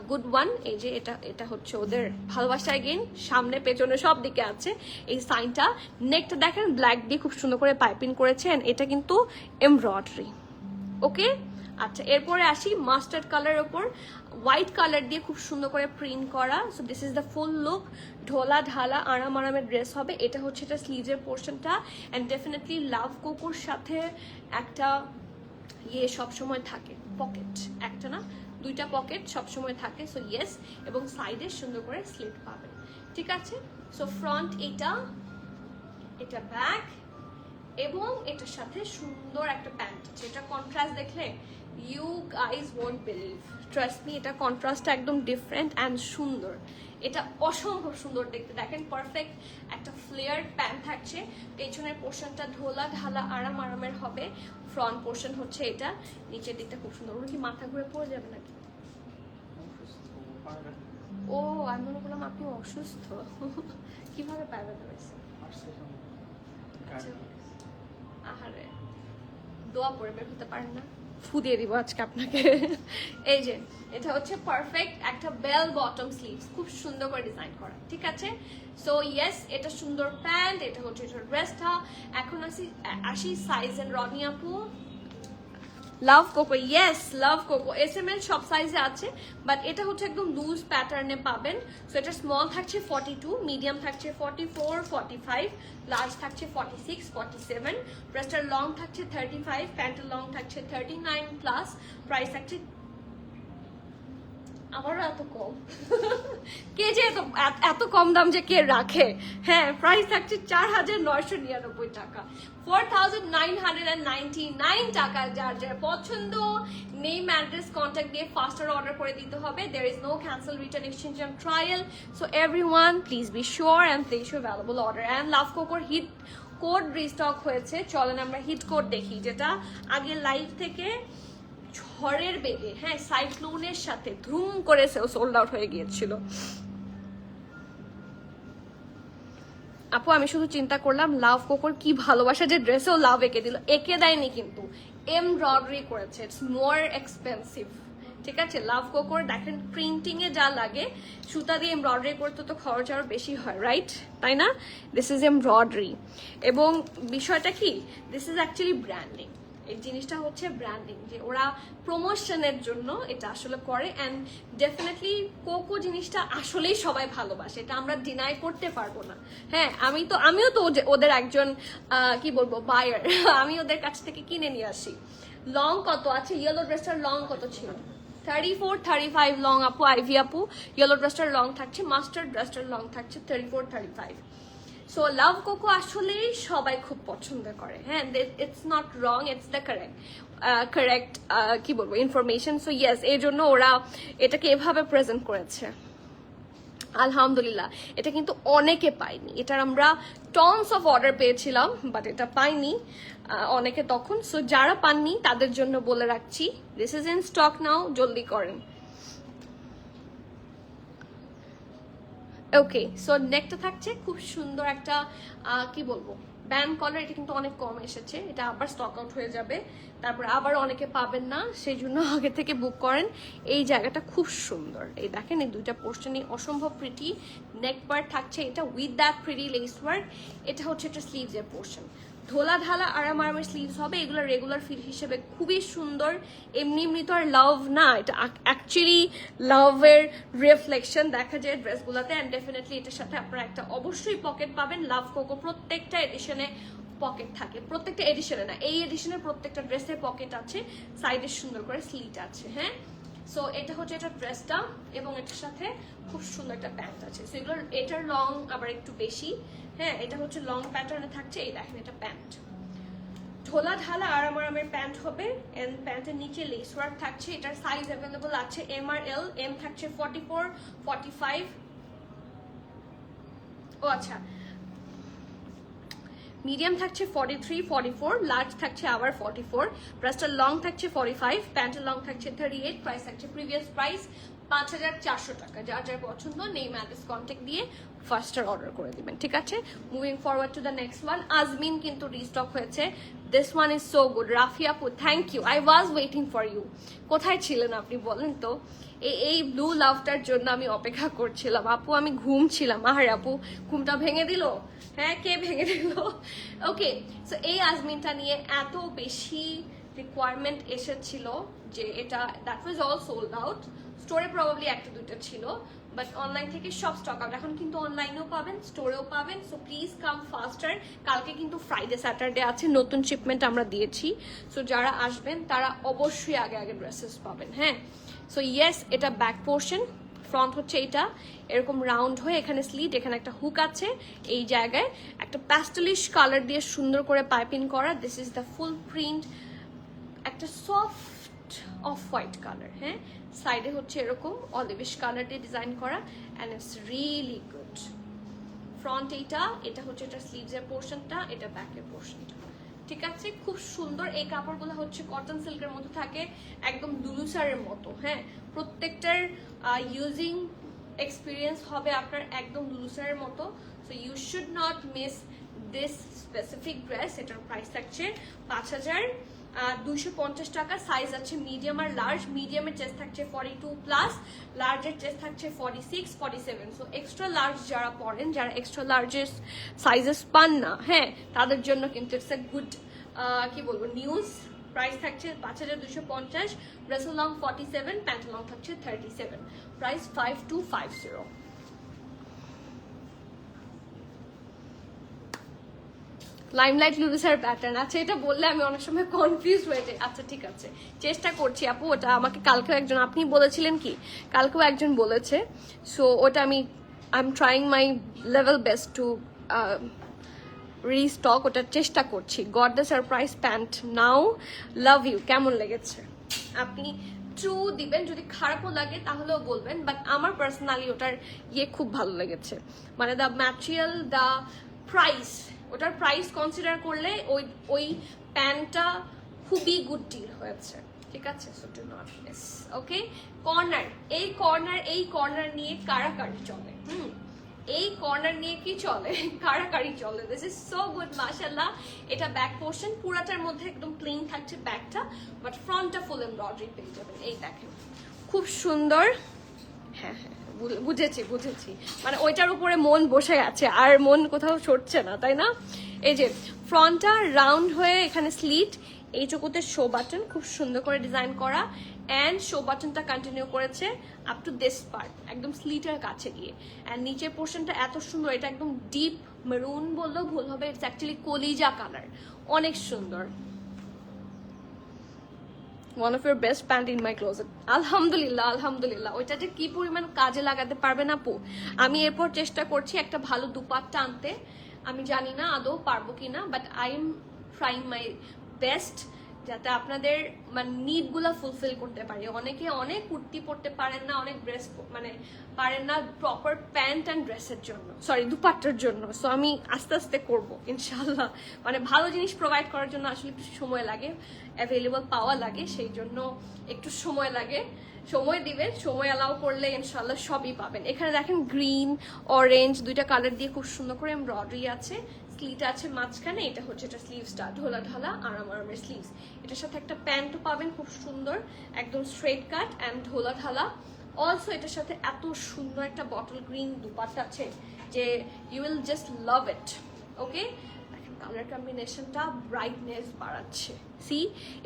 গুড ওয়ান এই যে এটা হচ্ছে ওদের ভালোবাসা again সামনে পেছনে সব দিকে আছে এই সাইনটা নেকটা দেখেন ব্ল্যাক দিয়ে খুব সুন্দর করে পাইপিং করেছেন এটা কিন্তু এমব্রয়ডারি ওকে আচ্ছা এরপরে আসি মাস্টার্ড কালারের উপর হোয়াইট কালার দিয়ে খুব সুন্দর করে প্রিন্ট করা so this is the full look ঢোলা ঢালা আরামের ড্রেস হবে এটা হচ্ছে এটা স্লিভের পোর্শনটা অ্যান্ড ডেফিনেটলি লাভ কোকোর সাথে একটা সবসময় থাকে পকেট একটা না দুইটা পকেট সবসময় থাকে সো ইয়েস এবং সাইডে সুন্দর করে স্লিট পাবেন ঠিক আছে সো ফ্রন্ট এটা ব্যাক এবং এটার সাথে সুন্দর একটা প্যান্ট আছে এটা কন্ট্রাস্ট দেখলে you guys won't believe trust me এটা কন্ট্রাস্টটা একদম ডিফারেন্ট অ্যান্ড সুন্দর এটা অসম্ভব সুন্দর দেখতে দেখেন পারফেক্ট একটা ফ্লেয়ার প্যান্ট থাকছে পেছনের পোর্শনটা ঢোলা ঢালা আরামের হবে ফ্রন্ট পোর্শন হচ্ছে এটা নিচের দিকটা খুব সুন্দর ওর কি মাথা ঘুরে পড়ে যাবে নাকি ও আমি মনে করলাম আপনি অসুস্থ কিভাবে পায়ে ব্যথা হয়েছে আহারে দোয়া পড়ে বের হতে পারেন না ফু দিয়ে দিব আজকে আপনাকে এই যে এটা হচ্ছে পারফেক্ট একটা বেল বটম স্লিভস খুব সুন্দর করে ডিজাইন করা ঠিক আছে সো ইয়েস এটা সুন্দর প্যান্ট এটা হচ্ছে এটা ড্রেসটা এখন আসি সাইজ এন্ড রনি আপু love Coco yes love cocoa SML সব সাইজে আছে বাট এটা হচ্ছে একদম লুজ প্যাটার্নে পাবেন সো এটা স্মল থাকছে 42 মিডিয়াম থাকছে 44 45 লার্জ থাকছে 46 47 ড্রেসটার লং থাকছে 35 প্যান্টের লং থাকছে 39 প্লাস প্রাইস থাকছে আমারও এত কম কে যে এত কম দাম যে কে রাখে। হ্যাঁ, প্রাইস থাকছে 4,999 টাকা, 4,999 টাকা। যার যার পছন্দ নেম অ্যাড্রেস কন্ট্যাক্ট দিয়ে ফাস্টার অর্ডার করে দিতে হবে। there is no cancel return exchange and trial, so everyone please be sure and place your valuable order. and love কোকোর হিট কোড রিস্টক হয়েছে, চলেন আমরা হিট কোড দেখি, যেটা আগে লাইভ থেকে ঝড়ের বেগে, হ্যাঁ সাইক্লোনের সাথে ধুম করে সোল্ড আউট হয়ে গিয়েছিল। আপু আমি শুধু চিন্তা করলাম লাভ কোকোর কি ভালোবাসা যে ড্রেসেও লাভ এঁকে দিল, এঁকে দেয়নি কিন্তু এমব্রয়ডারি করেছে, ইটস মোর এক্সপেন্সিভ। ঠিক আছে, লাভ কোকোর দেখেন প্রিন্টিং এ যা লাগে, সুতা দিয়ে এমব্রয়ডারি করতে তো খরচ আরো বেশি হয়, রাইট? তাই না? দিস ইজ এমব্রয়ডারি, এবং বিষয়টা কি, দিস ইজ অ্যাকচুয়ালি ব্র্যান্ডিং। এই জিনিসটা হচ্ছে ব্র্যান্ডিং, যে ওরা প্রমোশনের জন্য এটা আসলে করে। অ্যান্ড ডেফিনেটলি কোকো জিনিসটা আসলেই সবাই ভালোবাসে, এটা আমরা ডিনাই করতে পারবো না। হ্যাঁ, আমিও তো ওদের একজন কি বলবো বায়ার আমি ওদের কাছ থেকে কিনে নিয়ে আসি। লং কত আছে? ইয়েলো ড্রেসটার লং কত ছিল? 34, 35 লং আপু, আইভি আপু। ইয়েলো ড্রেসটার লং থাকছে, মাস্টার্ড ড্রেসটার লং থাকছে 34, 35। সো লাভ কোকো আসলেই সবাই খুব পছন্দ করে। হ্যাঁ, it's not wrong, it's the correct কি বলবো ইনফরমেশন। সো ইয়েস, এই জন্য ওরা এটাকে এভাবে প্রেজেন্ট করেছে। আলহামদুলিল্লাহ, এটা কিন্তু অনেকে পাইনি, এটার আমরা টনস অফ অর্ডার পেয়েছিলাম, বাট এটা পাইনি অনেকে তখন। সো যারা পাননি তাদের জন্য বলে রাখছি, দিস ইজ ইন স্টক নাও, জলদি করেন। ওকে, সো নেকটা থাকছে খুব সুন্দর একটা কি বলবো ব্যান্ড কলার, এটা কিন্তু অনেক কম এসেছে, এটা আবার স্টক আউট হয়ে যাবে, তারপর আবার অনেকে পাবেন না, সেই জন্য আগে থেকে বুক করেন। এই জায়গাটা খুব সুন্দর, এই দেখেন এই দুইটা পোর্শনই অসম্ভব প্রিটি। নেক পার্ট থাকছে এটা with that pretty less work. এটা হচ্ছে একটা স্লিভসের পোর্শন, ধোলা ঢালা আরামের স্লিভস হবে, এগুলো রেগুলার ফিট হিসেবে খুবই সুন্দর। এমনি তো আর লাভ না, এটা অ্যাকচুয়ালি লাভের রিফ্লেকশন দেখা যায় ড্রেসগুলোতে। অ্যান্ড ডেফিনেটলি এটার সাথে আপনারা একটা অবশ্যই পকেট পাবেন। লাভ কোকো প্রত্যেকটা এডিশনে পকেট থাকে, প্রত্যেকটা এডিশনে না, এই এডিশনের প্রত্যেকটা ড্রেসে পকেট আছে, সাইডে সুন্দর করে স্লিট আছে। হ্যাঁ, সো এটা হচ্ছে এটা ড্রেসটা, এবং এটার সাথে খুব সুন্দর একটা প্যান্ট আছে। সো এগুলোর এটার লং আবার একটু বেশি। হ্যাঁ, এটা হচ্ছে লং প্যাটার্নে থাকছে, এই দেখেন এটা প্যান্ট, ঢোলা ঢালা আরামের প্যান্ট হবে। এন্ড প্যান্টের নিচে লেস ওয়ার্ক থাকছে। এটার সাইজ অ্যাভেলেবল আছে এম আর এল। এম থাকছে 44, 45, ও আচ্ছা মিডিয়াম থাকছে 43, 44, লার্জ থাকছে আবার 44, ড্রেসটার লং থাকছে 45, প্যান্টের লং থাকছে 38, প্রাইস থাকছে প্রিভিয়াস প্রাইস 5,400 টাকা। যার যার পছন্দ নেম অ্যাড্রেস কন্ট্যাক্ট দিয়ে ফার্স্টার অর্ডার করে দিবেন। ঠিক আছে, moving forward to the next one. Azmin কিন্তু রিস্টক হয়েছে, this one is so good. Rafia আপু, thank you, I was waiting for you. কোথায় ছিলেন আপনি বলেন তো? এই ব্লু লাভটার জন্য আমি অপেক্ষা করছিলাম আপু, আমি ঘুমছিলাম। আহারে আপু, ঘুমটা ভেঙে দিল। হ্যাঁ, কে ভেঙে দিল? ওকে, সো এই আজমিনটা নিয়ে এত বেশি রিকোয়ারমেন্ট এসেছিল যে এটা that was all sold out. স্টোরে প্রবাবলি একটা দুটো ছিল, বাট অনলাইন থেকে সব স্টক আউট। এখন কিন্তু অনলাইনেও পাবেন, স্টোরেও পাবেন। So please come faster. কালকে কিন্তু ফ্রাইডে স্যাটারডে আছে, নতুন শিপমেন্ট আমরা দিয়েছি। সো যারা আসবেন তারা অবশ্যই আগে ড্রেসেস পাবেন। হ্যাঁ, সো ইয়েস, এটা ব্যাক পোর্শন, ফ্রন্ট হচ্ছে এটা এরকম রাউন্ড হয়ে, এখানে স্লিট, এখানে একটা হুক আছে, এই জায়গায় একটা প্যাস্টেলিশ কালার দিয়ে সুন্দর করে পাইপিং করা। This is the full print, একটা সফট অফ হোয়াইট কালার। হ্যাঁ, সাইডে হচ্ছে এরকম অলিভিশ কালার দিয়ে ডিজাইন করা, and it's really good. Front এটা হচ্ছে এটা স্লিভসের পোর্শনটা, এটা ব্যাকের পোর্শনটা। ঠিক আছে, খুব সুন্দর। এই কাপড়গুলো হচ্ছে কটন সিল্কের মধ্যে থাকে, একদম দুলুসারের মতো। হ্যাঁ, প্রত্যেকটার ইউজিং এক্সপিরিয়েন্স হবে আপনার একদম দুলুসারের মতো। So you should not miss this specific dress. এটার প্রাইস থাকছে 5,250 টাকা। সাইজ আছে মিডিয়াম আর লার্জ। মিডিয়ামের চেস্ট থাকছে 42+, লার্জের চেস্ট থাকছে 46, 47। সো এক্সট্রা লার্জ যারা পরেন, যারা এক্সট্রা লার্জের সাইজেস পান না, হ্যাঁ তাদের জন্য কিন্তু ইটস এ গুড কি বলবো নিউজ। প্রাইস থাকছে 5,250, ড্রেসের লং 47, প্যান্টের লং থাকছে 37, প্রাইস 5250। Limelight লুলুসার pattern. আচ্ছা, এটা বললে আমি অনেক সময় কনফিউজ হয়ে যাই। আচ্ছা ঠিক আছে, চেষ্টা করছি আপু। ওটা আমাকে কালকেও একজন, আপনি বলেছিলেন কি, কালকেও একজন বলেছে। সো ওটা আমি I am trying my level best to restock, ওটার চেষ্টা করছি। Got the surprise pant now, love you. কেমন লেগেছে? আপনি ট্রু দিবেন, যদি খারাপও লাগে তাহলেও বলবেন, বাট আমার পার্সোনালি ওটার খুব ভালো লেগেছে। মানে দ্য ম্যাটেরিয়াল, দ্য প্রাইস, ওটার প্রাইস কনসিডার করলে ওই প্যান্টটা খুবই গুড ডিল হয়েছে। ঠিক আছে, so do not miss. Okay, corner, এই কর্নার নিয়ে কারাকারি চলে। এই কর্নার নিয়ে কি চলে? কারাকারি চলে। দিস ইজ সো গুড, মাশাআল্লাহ। এটা ব্যাক পোর্শন পুরাটার মধ্যে একদম প্লেন থাকছে ব্যাকটা, বাট ফ্রন্টটা ফুল এমব্রয়ডারি পেয়ে যাবেন। এই দেখেন, খুব সুন্দর। হ্যাঁ হ্যাঁ, বুঝেছি। মানে ওইটার উপরে মন বসে আছে, আর মন কোথাও সরছে না, তাই না? এই যে ফ্রন্টটা রাউন্ড হয়ে এখানে স্লিট, এইটুকুতে শো বাটন খুব সুন্দর করে ডিজাইন করা, অ্যান্ড শো বাটনটা কন্টিনিউ করেছে আপ টু দিস পার্ট, একদম স্লিটের কাছে গিয়ে। অ্যান্ড নিচের পোর্শনটা এত সুন্দর, এটা একদম ডিপ মেরুন বললেও ভুল হবে, ইটস অ্যাকচুয়ালি কলিজা কালার, অনেক সুন্দর। One of your best pant in my closet. আলহামদুলিল্লাহ। ওইটা যে কি পরিমাণ কাজে লাগাতে পারবেন আপু, আমি এরপর চেষ্টা করছি একটা ভালো দুপাট্টা আনতে। আমি জানি না আদৌ পারবো কিনা, but I am trying my best যাতে আপনাদের মানে নিডগুলো ফুলফিল করতে পারি। অনেকে অনেক কুর্তি পরতে পারেন না, অনেক ড্রেস মানে পারেন না প্রপার প্যান্ট অ্যান্ড ড্রেসের জন্য, সরি দুপাট্টার জন্য। সো আমি আস্তে আস্তে করবো ইনশাল্লাহ। মানে ভালো জিনিস প্রোভাইড করার জন্য আসলে একটু সময় লাগে, অ্যাভেলেবল পাওয়া লাগে, সেই জন্য একটু সময় লাগে। সময় দিবেন, সময় অ্যালাউ করলে ইনশাল্লাহ সবই পাবেন। এখানে দেখেন গ্রিন অরেঞ্জ দুইটা কালার দিয়ে খুব সুন্দর করে এমব্রয়ডারি আছে, স্লিট আছে মাঝখানে। এটা হচ্ছে এটা স্লিভসটা, ঢোলা ঢালা আরামের স্লিভস। এটার সাথে একটা প্যান্টও পাবেন খুব সুন্দর, একদম স্ট্রেট কাট অ্যান্ড ঢোলা ঢালা। অলসো এটার সাথে এত সুন্দর একটা বটল গ্রিন দুপাট্টা আছে যে you will just love it. Okay, colour কম্বিনেশনটা ব্রাইটনেস বাড়াচ্ছে। সি,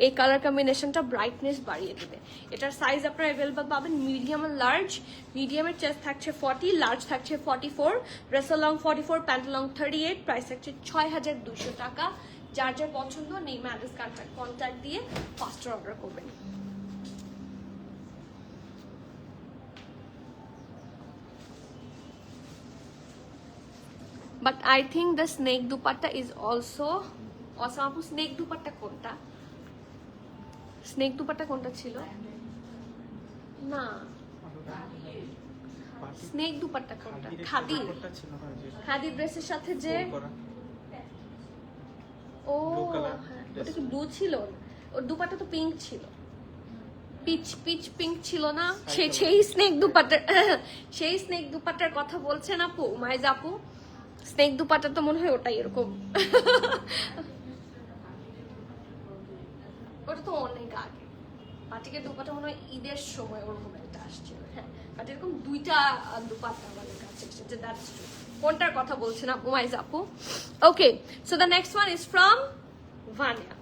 এই কালার কম্বিনেশনটা ব্রাইটনেস বাড়িয়ে দেবে। এটার সাইজ আপনারা অ্যাভেলেবল পাবেন মিডিয়াম আর লার্জ। মিডিয়ামের চেস্ট থাকছে 40, লার্জ থাকছে 44, dress long 44, pant long 38। Price থাকছে 6200 টাকা। যার যার পছন্দ নেই অ্যাড্রেস কন্ট্যাক্ট দিয়ে ফাস্টার অর্ডার করবেন। But I think the snake dupatta is also awesome. আপু স্নেক দুপাট্টা কোনটা? স্নেক দুপাট্টা কোনটা ছিল? না, স্নেক দুপাট্টা কোনটা? খাদি, খাদি ড্রেসের সাথে যে, ও ওটা কি ব্লু ছিল? ওর দুপাট্টা তো পিঙ্ক ছিল, পিচ পিঙ্ক ছিল না? সেই স্নেক দুপাট্টার সেই স্নেক দুপাট্টার কথা বলছেন আপু, মাইজ আপু? স্নেক দুপাট্টা তো মনে হয় ওটাই এরকম। ওটা তো অনেক আগে, পাটিকের দুপাট্টা মনে হয় ঈদের সময় ওরকম একটা আসছিল। হ্যাঁ, বাট এরকম দুইটা দুপাট্টা আমাদের কাছে এসেছে। That's true. কোনটার কথা বলছেন আপু, মাইজ আপু? Okay, so the next one is from Vania.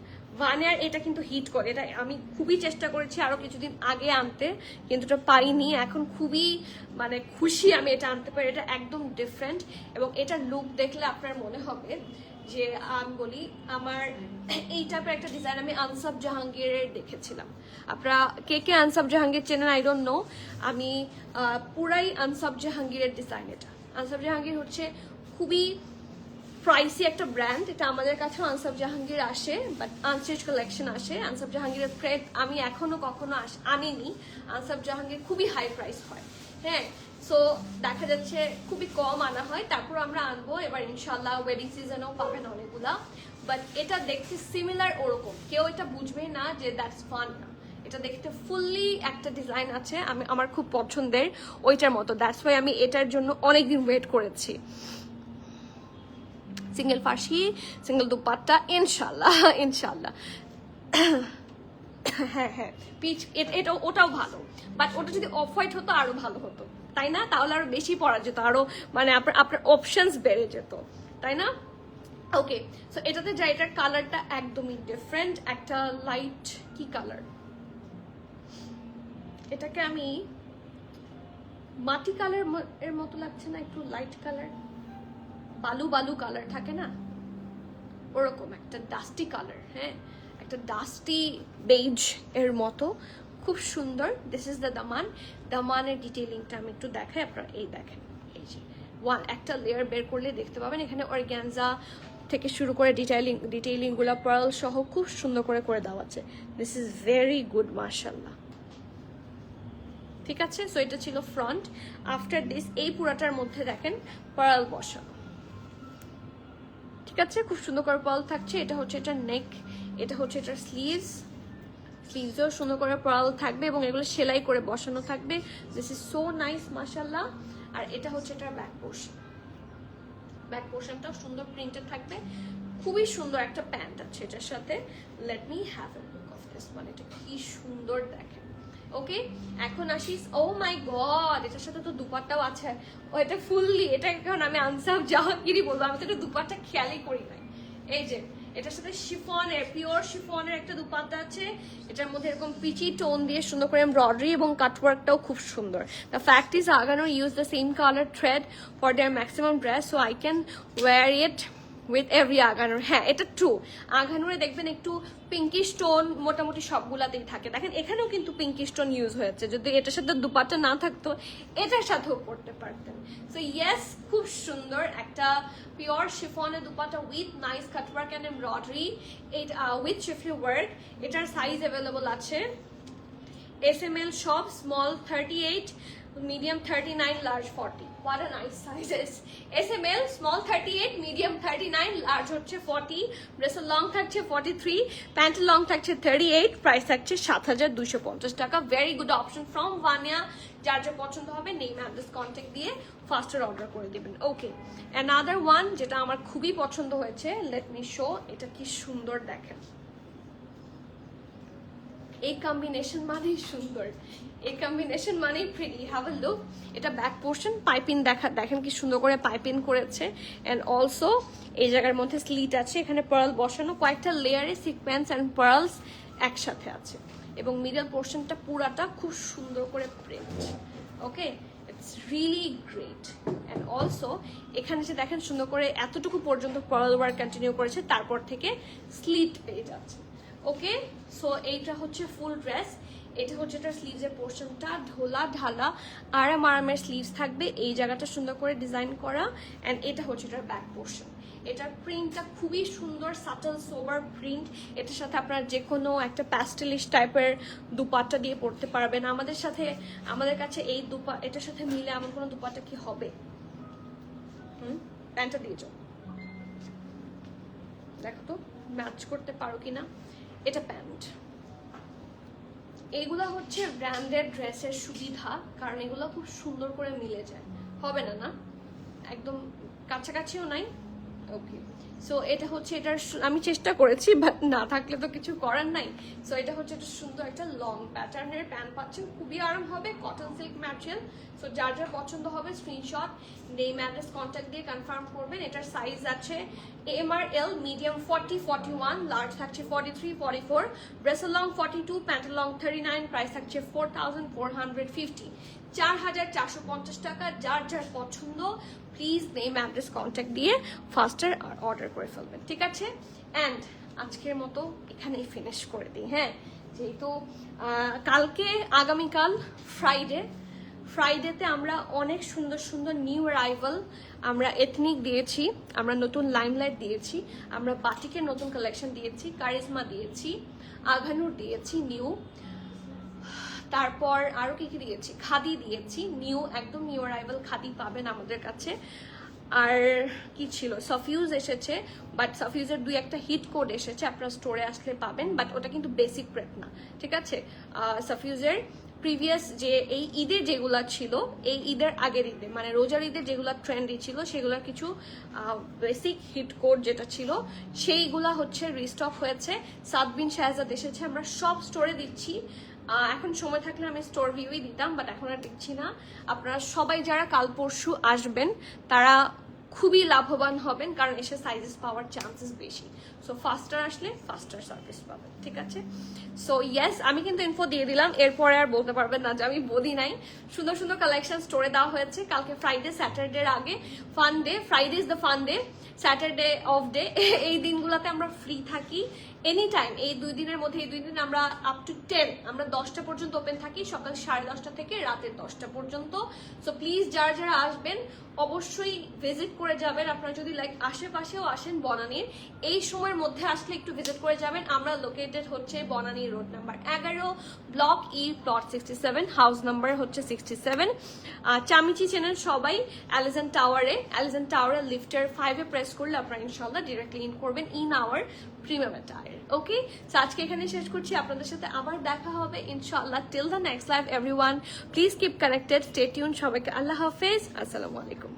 ভানিয়ার এটা কিন্তু হিট করে, এটা আমি খুবই চেষ্টা করেছি আরো কিছুদিন আগে আনতে, কিন্তু এটা পারিনি। এখন খুবই মানে খুশি আমি এটা আনতে পারি। এটা একদম ডিফারেন্ট, এবং এটার লুক দেখলে আপনার মনে হবে যে আমি বলি আমার এই টাইপের একটা ডিজাইন আমি আনসাব জাহাঙ্গীরের দেখেছিলাম। আপনারা কে কে আনসাব জাহাঙ্গীর চেনেন আই ডোন্ট নো। আমি পুরাই আনসাব জাহাঙ্গীরের ডিজাইন। এটা আনসাব জাহাঙ্গীর হচ্ছে খুবই প্রাইসি একটা ব্র্যান্ড। এটা আমাদের কাছেও আনসাব জাহাঙ্গীর আসে, বাট আনস্টিচ কালেকশন আসে। আনসাব জাহাঙ্গীরের থ্রেড আমি এখনো কখনো আনিনি। আনসাব জাহাঙ্গীর খুবই হাই প্রাইস হয়। হ্যাঁ, সো দেখা যাচ্ছে খুবই কম আনা হয়, তারপর আমরা আনবো এবার ইনশাল্লাহ। ওয়েডিং সিজনেও পাবেন অনেকগুলা, বাট এটা দেখতে সিমিলার ওরকম, কেউ এটা বুঝবেই না যে দ্যাটস ফান না। এটা দেখতে ফুললি একটা ডিজাইন আছে, আমার খুব পছন্দের ওইটার মতো। দ্যাটস ওয়াই আমি এটার জন্য অনেকদিন ওয়েট করেছি। সিঙ্গেল ফার্সি, সিঙ্গেল দুপাট্টা, ইনশাল্লাহ। হ্যাঁ, পিচ এটা ওটাও ভালো, বাট ওটা যদি অফ হোয়াইট হতো আরো ভালো হতো, তাই না? তাহলে আরো বেশি পরা যেত, আরো মানে আপনার অপশনস বেড়ে যেত, তাই না? ওকে, সো এটাতে যা, এটার কালারটা একদমই ডিফারেন্ট, একটা লাইট কি কালার, এটাকে আমি মাটি কালার এর মতো লাগছে না? একটু লাইট কালার, বালু কালার থাকে না, ওরকম একটা ডাস্টি কালার, হ্যাঁ একটা ডাস্টি বেজ এর মতো, খুব সুন্দর। দিস ইজ দ্য দামান। দামানের ডিটেইলিংটা আমি একটু দেখাই, আপনারা এই দেখেন, এই যে একটা লেয়ার বের করলে দেখতে পাবেন এখানে অর্গানজা থেকে শুরু করে ডিটেইলিংগুলো পার্ল সহ খুব সুন্দর করে করে দেওয়া আছে। দিস ইজ ভেরি গুড, মাশাআল্লাহ। ঠিক আছে, সো এটা ছিল ফ্রন্ট। আফটার দিস এই পুরাটার মধ্যে দেখেন পার্ল বসানো, ঠিক আছে, খুব সুন্দর করে পার্ল থাকছে। এটা হচ্ছে এটা নেক, এটা হচ্ছে এটার স্লিভসও সুন্দর করে পার্ল থাকবে এবং এগুলো সেলাই করে বসানো থাকবে। দিস ইজ সো নাইস, মাশাআল্লাহ। আর এটা হচ্ছে এটার ব্যাক পোর্শন, ব্যাক পোর্শনটাও সুন্দর প্রিন্টেড থাকবে। খুবই সুন্দর একটা প্যান্ট আছে এটার সাথে। Late me have a look of this one, এটা কি সুন্দর দেখেন। ওকে, এখন আসিস, ও মাই গড, এটার সাথে তো দুপাট্টাও আছে। ও এটা ফুললি, এটা এখন আমি আনসার জাহাঙ্গীরই বলবো, আমি তো এটা দুপাট্টা খেয়ালই করি নাই। এই যে এটার সাথে শিফনের, পিওর শিফনের একটা দুপাট্টা আছে। এটার মধ্যে এরকম পিচি টোন দিয়ে সুন্দর করে এমব্রয়ডারি এবং কাটওয়ার্কটাও খুব সুন্দর। দ্য ফ্যাক্ট ইজ আগানো use the same colour thread for their maximum dress, so I can wear it with every আগানোর। হ্যাঁ এটা ট্রু, আগানোরে দেখবেন একটু পিঙ্কি স্টোন মোটামুটি সবগুলাতেই থাকে। দেখেন এখানেও কিন্তু পিঙ্কি স্টোন ইউজ হয়েছে, যদি এটার সাথে দুপাট্টা না থাকতো এটার সাথেও পড়তে পারতেন। সো ইয়েস, খুব সুন্দর একটা পিওর শিফনের dupatta with nice cutwork and embroidery, with শিফি ওয়ার্ক। এটার সাইজ অ্যাভেলেবল আছে SML সব, small 38, medium 39, large 40. What a nice sizes. SML small 38, medium 39, large হচ্ছে 40, ড্রেসের লং থাকছে 43, প্যান্টের লং থাকছে 38, প্রাইস থাকছে 7,250 টাকা। Very good option from Vania. যার যা পছন্দ হবে নেম অ্যাড্রেস কন্ট্যাক্ট দিয়ে ফাস্টার অর্ডার করে দিবেন। ওকে, অ্যানাদার ওয়ান যেটা আমার খুবই পছন্দ হয়েছে, লেট মি শো। এটা কি সুন্দর দেখেন, এই কম্বিনেশন মানেই সুন্দর, এই কম্বিনেশন মানেই প্রিটি। Have a look. এটা ব্যাক পোর্শন, পাইপিং দেখেন কি সুন্দর করে পাইপিং করেছে। অ্যান্ড অলসো এই জায়গার মধ্যে স্লিট আছে, এখানে পার্ল বসানো, কয়েকটা লেয়ারে সিকোয়েন্স অ্যান্ড পার্লস একসাথে আছে। এবং মিডল পোর্শনটা পুরাটা খুব সুন্দর করে print. Okay, it's really great. And also এখানে যে দেখেন সুন্দর করে এতটুকু পর্যন্ত পার্ল ওয়ার্ক কন্টিনিউ করেছে, তারপর থেকে স্লিট পেয়ে যাচ্ছে। ওকে, সো এইটা হচ্ছে ফুল ড্রেস। এটা হচ্ছে এটার স্লিভসের পোর্শনটা, ঢোলা ঢালা আরামের স্লিভস থাকবে, এই জায়গাটা সুন্দর করে ডিজাইন করা। অ্যান্ড এটা হচ্ছে এটার ব্যাক পোর্শন। এটার প্রিন্টটা খুবই সুন্দর, সাটল সোবার প্রিন্ট। এটার সাথে আপনারা যে কোনো একটা প্যাস্টেলিশ টাইপের দুপাট্টা দিয়ে পরতে পারবেন। আমাদের কাছে এই এটার সাথে মিলে এমন কোনো দুপাট্টা কি হবে? প্যান্টটা দিয়ে যাও, দেখো তো ম্যাচ করতে পারো কিনা। এটা প্যান্ট। এগুলা হচ্ছে ব্র্যান্ডেড ড্রেসের সুবিধা, কারণ এগুলো খুব সুন্দর করে মিলে যায়। হবে না না, একদম কাছাকাছিও নাই। ওকে, সো এটা হচ্ছে এটার, আমি চেষ্টা করেছি বাট না থাকলে তো কিছু করার নাই। সো এটা হচ্ছে একটা সুন্দর একটা লং প্যাটার্নের প্যান্ট পাচ্ছেন, খুবই আরাম হবে, কটন সিল্ক ম্যাটেরিয়াল। সো যার যার পছন্দ হবে স্ক্রিনশট নেম অ্যাড্রেস কন্ট্যাক্ট দিয়ে কনফার্ম করবেন। এটার সাইজ আছে MRL, মিডিয়াম 40, 41, লার্জ থাকছে 43, 44, ড্রেসের লং 42, প্যান্টের লং 39, প্রাইস থাকছে 4,450, 4,450 টাকা। যার যার পছন্দ প্লিজ নেম অ্যাড্রেস কন্ট্যাক্ট দিয়ে ফাস্টার অর্ডার করে ফেলবেন, ঠিক আছে? অ্যান্ড আজকের মতো এখানেই ফিনিশ করে দিই। হ্যাঁ, যেহেতু কালকে আগামীকাল ফ্রাইডেতে আমরা অনেক সুন্দর সুন্দর নিউ অ্যারাইভাল, আমরা এথনিক দিয়েছি, আমরা নতুন লাইমলাইট দিয়েছি, আমরা বাটিকের নতুন কালেকশন দিয়েছি, কারিজমা দিয়েছি, আঘানুর দিয়েছি নিউ, তারপর আরো কি কি দিয়েছি, খাদি দিয়েছি নিউ, একদম নিউ অ্যারাইভাল খাদি পাবেন আমাদের কাছে। আর কি ছিল, সাফিউজ এসেছে, বাট সাফিউজের দুই একটা হিট কোড এসেছে, আপনারা স্টোরে আসলে পাবেন, বাট ওটা কিন্তু বেসিক প্রেপ না, ঠিক আছে? সাফিউজের প্রিভিয়াস যে এই ঈদে যেগুলা ছিল, এই ঈদের আগের ঈদে মানে রোজার ঈদের যেগুলা ট্রেন্ডি ছিল, সেগুলোর কিছু বেসিক হিট কোড যেটা ছিল সেইগুলা হচ্ছে রিস্টক হয়েছে। সাদবিন শাহজাদ এসেছে, আমরা সব স্টোরে দিচ্ছি। এখন সময় থাকলে আমি স্টোর ভিউই দিতাম, বাট এখন আর দিচ্ছি না। আপনারা সবাই যারা কাল পরশু আসবেন তারা খুবই লাভবান হবেন, কারণ এসে সাইজেস পাওয়ার চান্সেস বেশি। সো ফাস্টার আসলে ফাস্টার সার্ভিস পাবেন, ঠিক আছে? সো ইয়েস, আমি কিন্তু ইনফো দিয়ে দিলাম, এরপরে আর বলতে পারবেন না যে আমি বলি নাই। সুন্দর সুন্দর কালেকশন স্টোরে দেওয়া হয়েছে। কালকে ফ্রাইডে, স্যাটারডের আগে fun day, Friday is the fun day, Saturday off day. এই দিনগুলোতে আমরা ফ্রি থাকি এনি টাইম। এই 2 দিনের মধ্যে, এই 2 দিন আমরা আপ টু 10, আমরা 10টা পর্যন্ত ওপেন থাকি, সকাল 10:30 থেকে রাতের 10টা পর্যন্ত। সো প্লিজ যারা যারা আসবেন অবশ্যই ভিজিট করে যাবেন। আপনারা যদি লাইক আশেপাশেও আসেন বনানীর, এই সময়ের মধ্যে আসলে একটু ভিজিট করে যাবেন। আমরা লোকেটেড হচ্ছে Banani road number 11, block E, plot 67, house number হচ্ছে 67। চামিচি চেনেন সবাই, অ্যালিজেন্ট টাওয়ারে, অ্যালিজেন্ট টাওয়ারের লিফটার 5-এ প্রেস করলে আপনারা ইনশাল্লাহ ডিরেক্টলি ইন করবেন in our premium attire. Okay, so আজকে এখানে শেষ করছি, আপনাদের সাথে আবার দেখা হবে ইনশাল্লাহ। Till the next live everyone, please keep connected, stay tune. সবাইকে আল্লাহ হাফেজ, আসসালামু আলাইকুম।